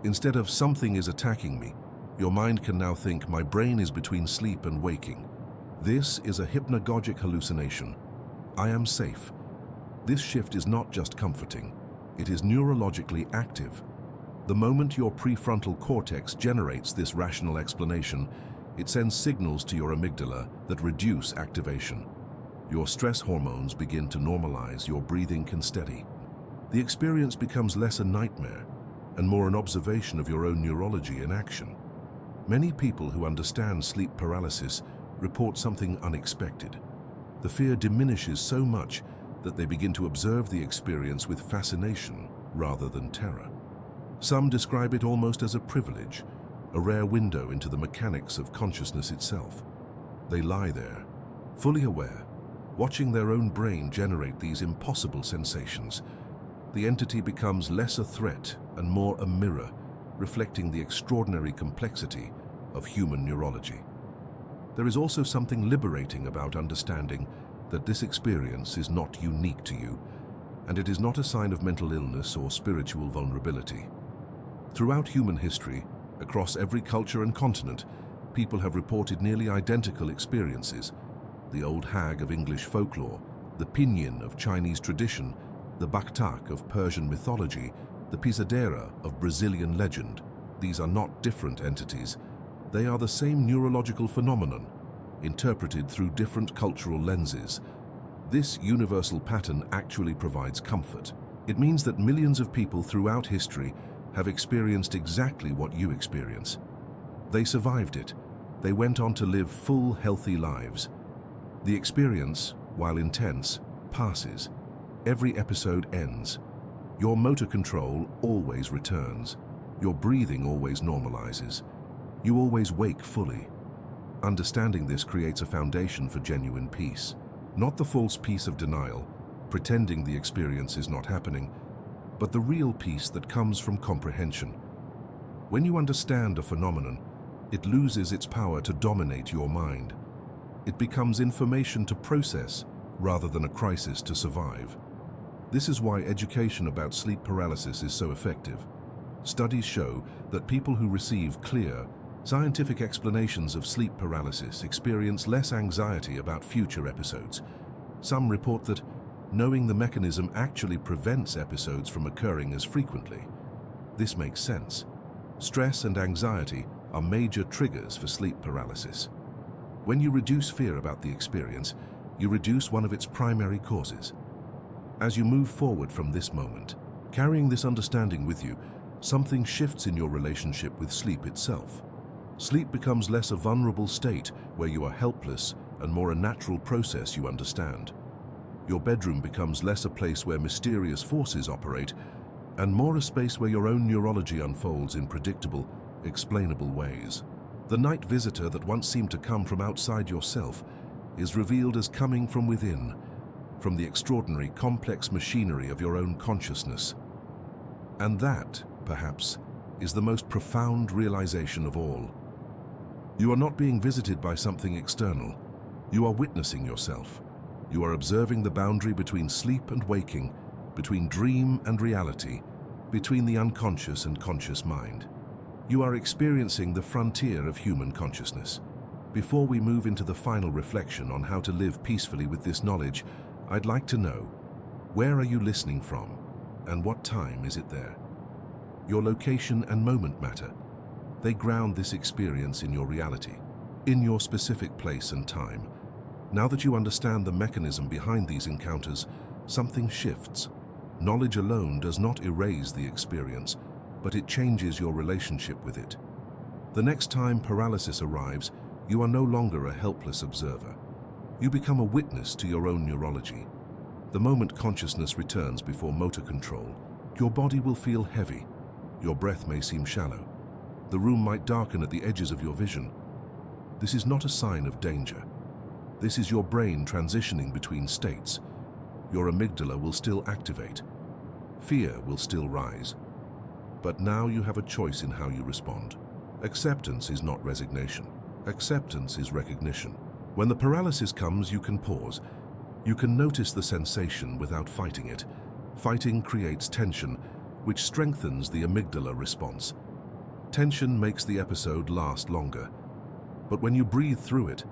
Speaker 1: Instead of "something is attacking me," your mind can now think "my brain is between sleep and waking." This is a hypnagogic hallucination. I am safe. This shift is not just comforting, it is neurologically active. The moment your prefrontal cortex generates this rational explanation, it sends signals to your amygdala that reduce activation. Your stress hormones begin to normalize, your breathing can steady. The experience becomes less a nightmare and more an observation of your own neurology in action. Many people who understand sleep paralysis report something unexpected. The fear diminishes so much that they begin to observe the experience with fascination rather than terror. Some describe it almost as a privilege, a rare window into the mechanics of consciousness itself. They lie there, fully aware, watching their own brain generate these impossible sensations. The entity becomes less a threat and more a mirror, reflecting the extraordinary complexity of human neurology. There is also something liberating about understanding that this experience is not unique to you, and it is not a sign of mental illness or spiritual vulnerability. Throughout human history, across every culture and continent, people have reported nearly identical experiences. The Old Hag of English folklore, the Pinyin of Chinese tradition, the Baktak of Persian mythology, the Pisadera of Brazilian legend. These are not different entities. They are the same neurological phenomenon, interpreted through different cultural lenses. This universal pattern actually provides comfort. It means that millions of people throughout history have experienced exactly what you experience. They survived it. They went on to live full, healthy lives. The experience, while intense, passes. Every episode ends. Your motor control always returns. Your breathing always normalizes. You always wake fully. Understanding this creates a foundation for genuine peace. Not the false peace of denial, pretending the experience is not happening, but the real peace that comes from comprehension. When you understand a phenomenon, it loses its power to dominate your mind. It becomes information to process rather than a crisis to survive. This is why education about sleep paralysis is so effective. Studies show that people who receive clear, scientific explanations of sleep paralysis experience less anxiety about future episodes. Some report that knowing the mechanism actually prevents episodes from occurring as frequently. This makes sense. Stress and anxiety are major triggers for sleep paralysis. When you reduce fear about the experience, you reduce one of its primary causes. As you move forward from this moment, carrying this understanding with you, something shifts in your relationship with sleep itself. Sleep becomes less a vulnerable state where you are helpless and more a natural process you understand. Your bedroom becomes less a place where mysterious forces operate and more a space where your own neurology unfolds in predictable, explainable ways. The night visitor that once seemed to come from outside yourself is revealed as coming from within, from the extraordinary, complex machinery of your own consciousness. And that, perhaps, is the most profound realization of all. You are not being visited by something external. You are witnessing yourself. You are observing the boundary between sleep and waking, between dream and reality, between the unconscious and conscious mind. You are experiencing the frontier of human consciousness. Before we move into the final reflection on how to live peacefully with this knowledge, I'd like to know, where are you listening from, and what time is it there? Your location and moment matter. They ground this experience in your reality, in your specific place and time. Now that you understand the mechanism behind these encounters, something shifts. Knowledge alone does not erase the experience, but it changes your relationship with it. The next time paralysis arrives, you are no longer a helpless observer. You become a witness to your own neurology. The moment consciousness returns before motor control, your body will feel heavy. Your breath may seem shallow. The room might darken at the edges of your vision. This is not a sign of danger. This is your brain transitioning between states. Your amygdala will still activate. Fear will still rise. But now you have a choice in how you respond. Acceptance is not resignation. Acceptance is recognition. When the paralysis comes, you can pause. You can notice the sensation without fighting it. Fighting creates tension, which strengthens the amygdala response. Tension makes the episode last longer. But when you breathe through it,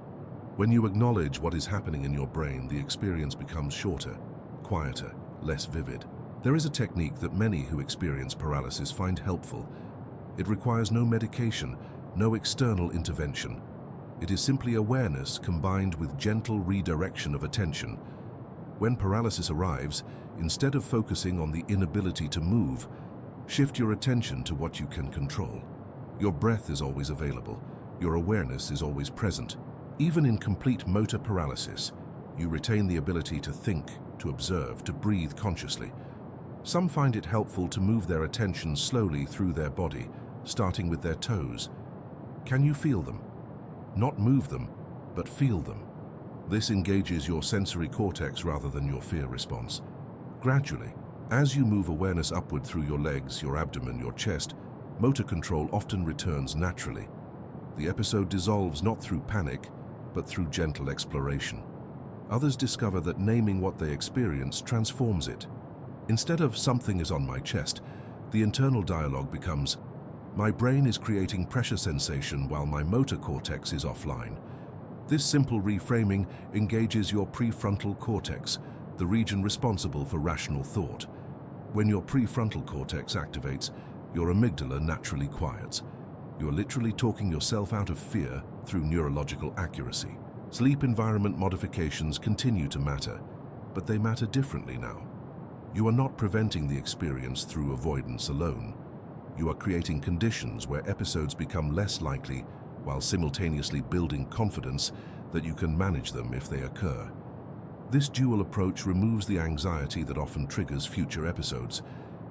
Speaker 1: when you acknowledge what is happening in your brain, the experience becomes shorter, quieter, less vivid. There is a technique that many who experience paralysis find helpful. It requires no medication, no external intervention. It is simply awareness combined with gentle redirection of attention. When paralysis arrives, instead of focusing on the inability to move, shift your attention to what you can control. Your breath is always available. Your awareness is always present. Even in complete motor paralysis, you retain the ability to think, to observe, to breathe consciously. Some find it helpful to move their attention slowly through their body, starting with their toes. Can you feel them? Not move them, but feel them. This engages your sensory cortex rather than your fear response. Gradually, as you move awareness upward through your legs, your abdomen, your chest, motor control often returns naturally. The episode dissolves not through panic, but through gentle exploration. Others discover that naming what they experience transforms it. Instead of "something is on my chest," the internal dialogue becomes, "My brain is creating pressure sensation while my motor cortex is offline." This simple reframing engages your prefrontal cortex, the region responsible for rational thought. When your prefrontal cortex activates, your amygdala naturally quiets. You're literally talking yourself out of fear through neurological accuracy. Sleep environment modifications continue to matter, but they matter differently now. You are not preventing the experience through avoidance alone. You are creating conditions where episodes become less likely, while simultaneously building confidence that you can manage them if they occur. This dual approach removes the anxiety that often triggers future episodes.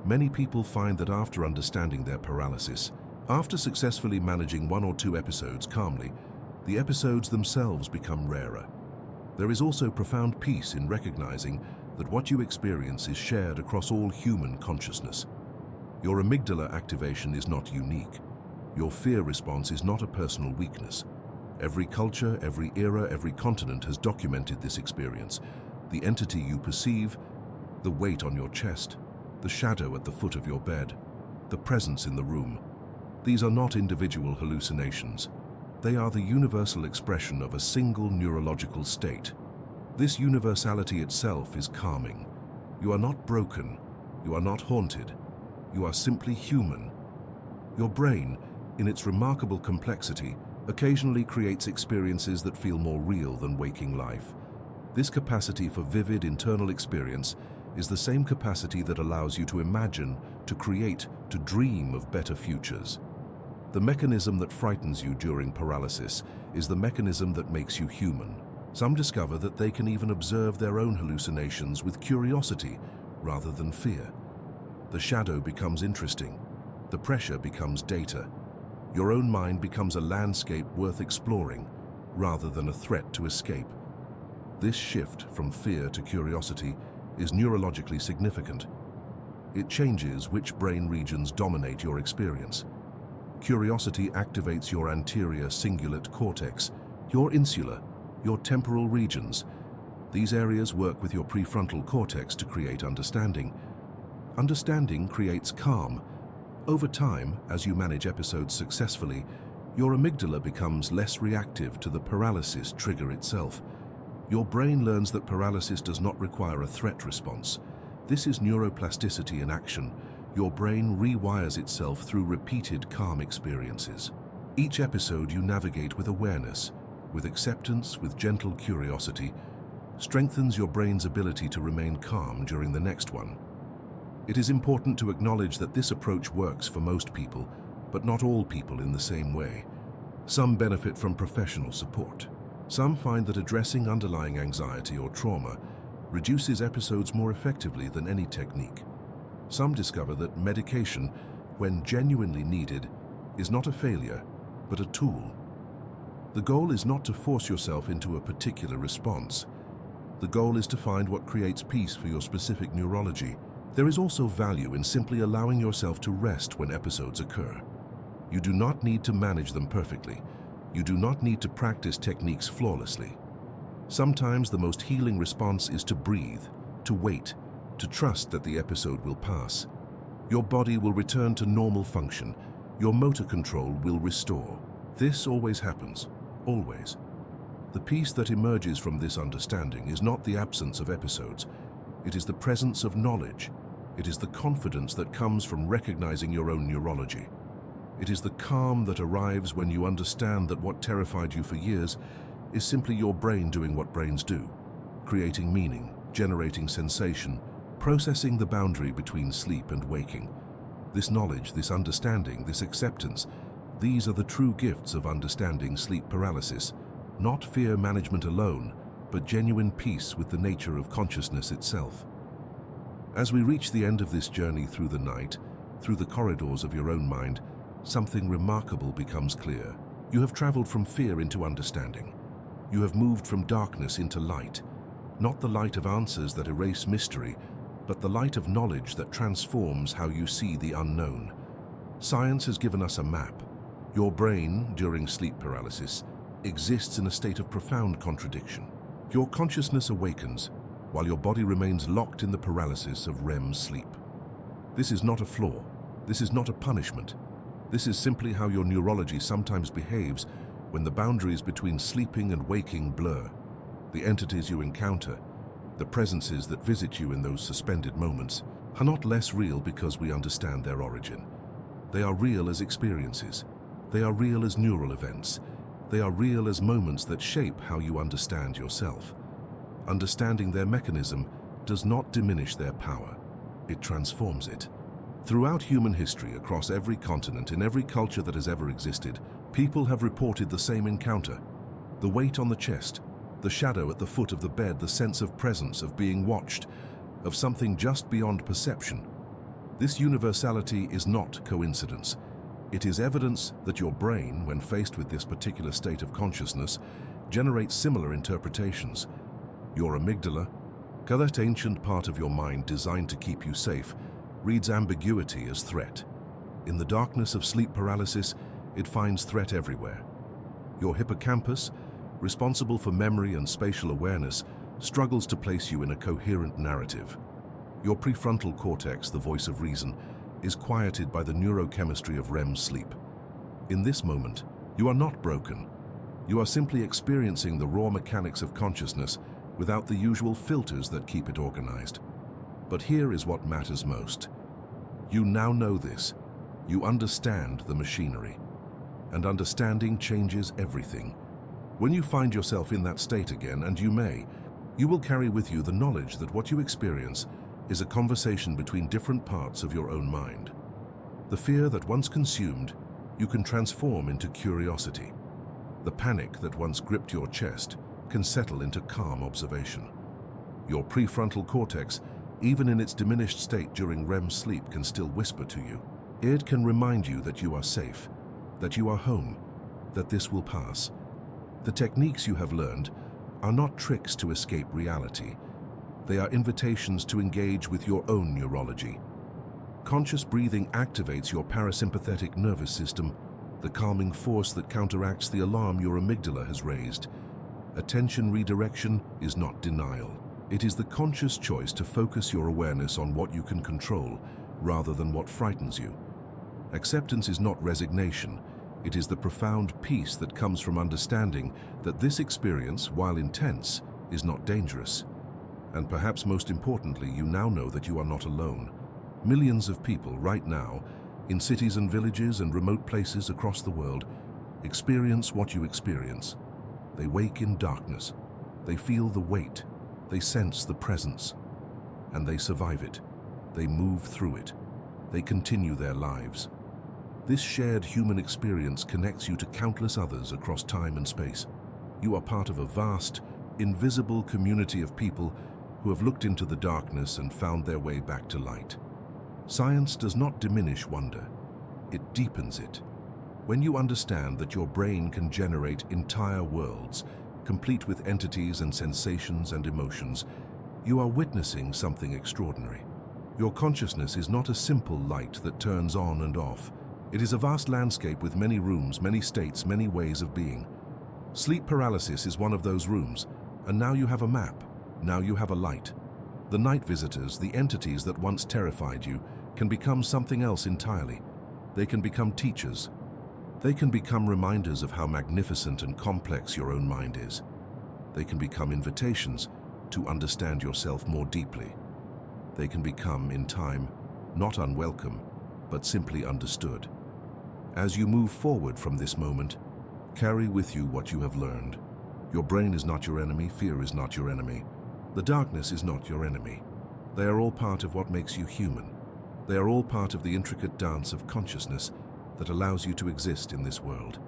Speaker 1: Many people find that after understanding their paralysis, after successfully managing 1 or 2 episodes calmly, the episodes themselves become rarer. There is also profound peace in recognizing that what you experience is shared across all human consciousness. Your amygdala activation is not unique. Your fear response is not a personal weakness. Every culture, every era, every continent has documented this experience. The entity you perceive, the weight on your chest, the shadow at the foot of your bed, the presence in the room. These are not individual hallucinations. They are the universal expression of a single neurological state. This universality itself is calming. You are not broken. You are not haunted. You are simply human. Your brain, in its remarkable complexity, occasionally creates experiences that feel more real than waking life. This capacity for vivid internal experience is the same capacity that allows you to imagine, to create, to dream of better futures. The mechanism that frightens you during paralysis is the mechanism that makes you human. Some discover that they can even observe their own hallucinations with curiosity rather than fear. The shadow becomes interesting. The pressure becomes data. Your own mind becomes a landscape worth exploring rather than a threat to escape. This shift from fear to curiosity is neurologically significant. It changes which brain regions dominate your experience. Curiosity activates your anterior cingulate cortex, your insula, your temporal regions. These areas work with your prefrontal cortex to create understanding. Understanding creates calm. Over time, as you manage episodes successfully, your amygdala becomes less reactive to the paralysis trigger itself. Your brain learns that paralysis does not require a threat response. This is neuroplasticity in action. Your brain rewires itself through repeated calm experiences. Each episode you navigate with awareness, with acceptance, with gentle curiosity, strengthens your brain's ability to remain calm during the next one. It is important to acknowledge that this approach works for most people, but not all people in the same way. Some benefit from professional support. Some find that addressing underlying anxiety or trauma reduces episodes more effectively than any technique. Some discover that medication, when genuinely needed, is not a failure, but a tool. The goal is not to force yourself into a particular response. The goal is to find what creates peace for your specific neurology. There is also value in simply allowing yourself to rest when episodes occur. You do not need to manage them perfectly. You do not need to practice techniques flawlessly. Sometimes the most healing response is to breathe, to wait, to trust that the episode will pass. Your body will return to normal function. Your motor control will restore. This always happens, always. The peace that emerges from this understanding is not the absence of episodes. It is the presence of knowledge. It is the confidence that comes from recognizing your own neurology. It is the calm that arrives when you understand that what terrified you for years is simply your brain doing what brains do, creating meaning, generating sensation, processing the boundary between sleep and waking. This knowledge, this understanding, this acceptance, these are the true gifts of understanding sleep paralysis. Not fear management alone, but genuine peace with the nature of consciousness itself. As we reach the end of this journey through the night, through the corridors of your own mind, something remarkable becomes clear. You have traveled from fear into understanding. You have moved from darkness into light, not the light of answers that erase mystery, but the light of knowledge that transforms how you see the unknown. Science has given us a map. Your brain, during sleep paralysis, exists in a state of profound contradiction. Your consciousness awakens, while your body remains locked in the paralysis of REM sleep. This is not a flaw. This is not a punishment. This is simply how your neurology sometimes behaves when the boundaries between sleeping and waking blur. The entities you encounter, the presences that visit you in those suspended moments, are not less real because we understand their origin. They are real as experiences. They are real as neural events. They are real as moments that shape how you understand yourself. Understanding their mechanism does not diminish their power. It transforms it. Throughout human history, across every continent, in every culture that has ever existed, people have reported the same encounter. The weight on the chest, the shadow at the foot of the bed, the sense of presence, of being watched, of something just beyond perception. This universality is not coincidence. It is evidence that your brain, when faced with this particular state of consciousness, generates similar interpretations. Your amygdala, that ancient part of your mind designed to keep you safe, reads ambiguity as threat. In the darkness of sleep paralysis, it finds threat everywhere. Your hippocampus, responsible for memory and spatial awareness, struggles to place you in a coherent narrative. Your prefrontal cortex, the voice of reason, is quieted by the neurochemistry of REM sleep. In this moment, you are not broken. You are simply experiencing the raw mechanics of consciousness without the usual filters that keep it organized. But here is what matters most. You now know this. You understand the machinery. And understanding changes everything. When you find yourself in that state again, and you may, you will carry with you the knowledge that what you experience is a conversation between different parts of your own mind. The fear that once consumed, you can transform into curiosity. The panic that once gripped your chest can settle into calm observation. Your prefrontal cortex, even in its diminished state during REM sleep, can still whisper to you. It can remind you that you are safe, that you are home, that this will pass. The techniques you have learned are not tricks to escape reality. They are invitations to engage with your own neurology. Conscious breathing activates your parasympathetic nervous system, the calming force that counteracts the alarm your amygdala has raised. Attention redirection is not denial. It is the conscious choice to focus your awareness on what you can control rather than what frightens you. Acceptance is not resignation. It is the profound peace that comes from understanding that this experience, while intense, is not dangerous. And perhaps most importantly, you now know that you are not alone. Millions of people right now, in cities and villages and remote places across the world, experience what you experience. They wake in darkness. They feel the weight. They sense the presence. And they survive it. They move through it. They continue their lives. This shared human experience connects you to countless others across time and space. You are part of a vast, invisible community of people who have looked into the darkness and found their way back to light. Science does not diminish wonder. It deepens it. When you understand that your brain can generate entire worlds, complete with entities and sensations and emotions, you are witnessing something extraordinary. Your consciousness is not a simple light that turns on and off. It is a vast landscape with many rooms, many states, many ways of being. Sleep paralysis is one of those rooms, and now you have a map, now you have a light. The night visitors, the entities that once terrified you, can become something else entirely. They can become teachers. They can become reminders of how magnificent and complex your own mind is. They can become invitations to understand yourself more deeply. They can become, in time, not unwelcome, but simply understood. As you move forward from this moment, carry with you what you have learned. Your brain is not your enemy, fear is not your enemy. The darkness is not your enemy. They are all part of what makes you human. They are all part of the intricate dance of consciousness that allows you to exist in this world.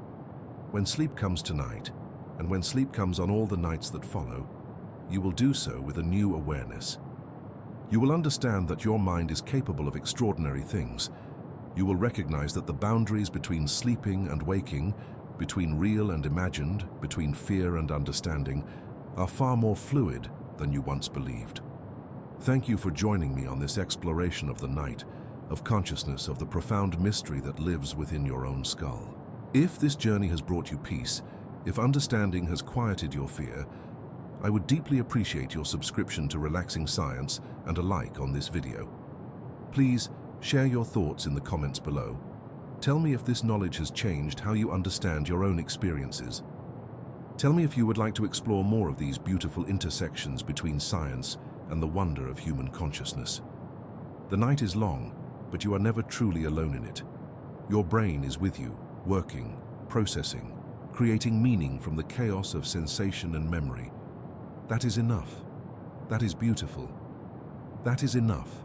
Speaker 1: When sleep comes tonight, and when sleep comes on all the nights that follow, you will do so with a new awareness. You will understand that your mind is capable of extraordinary things. You will recognize that the boundaries between sleeping and waking, between real and imagined, between fear and understanding, are far more fluid than you once believed. Thank you for joining me on this exploration of the night, of consciousness, of the profound mystery that lives within your own skull. If this journey has brought you peace, if understanding has quieted your fear, I would deeply appreciate your subscription to Relaxing Science and a like on this video. Please share your thoughts in the comments below. Tell me if this knowledge has changed how you understand your own experiences. Tell me if you would like to explore more of these beautiful intersections between science and the wonder of human consciousness. The night is long, but you are never truly alone in it. Your brain is with you, working, processing, creating meaning from the chaos of sensation and memory. That is enough. That is beautiful. That is enough.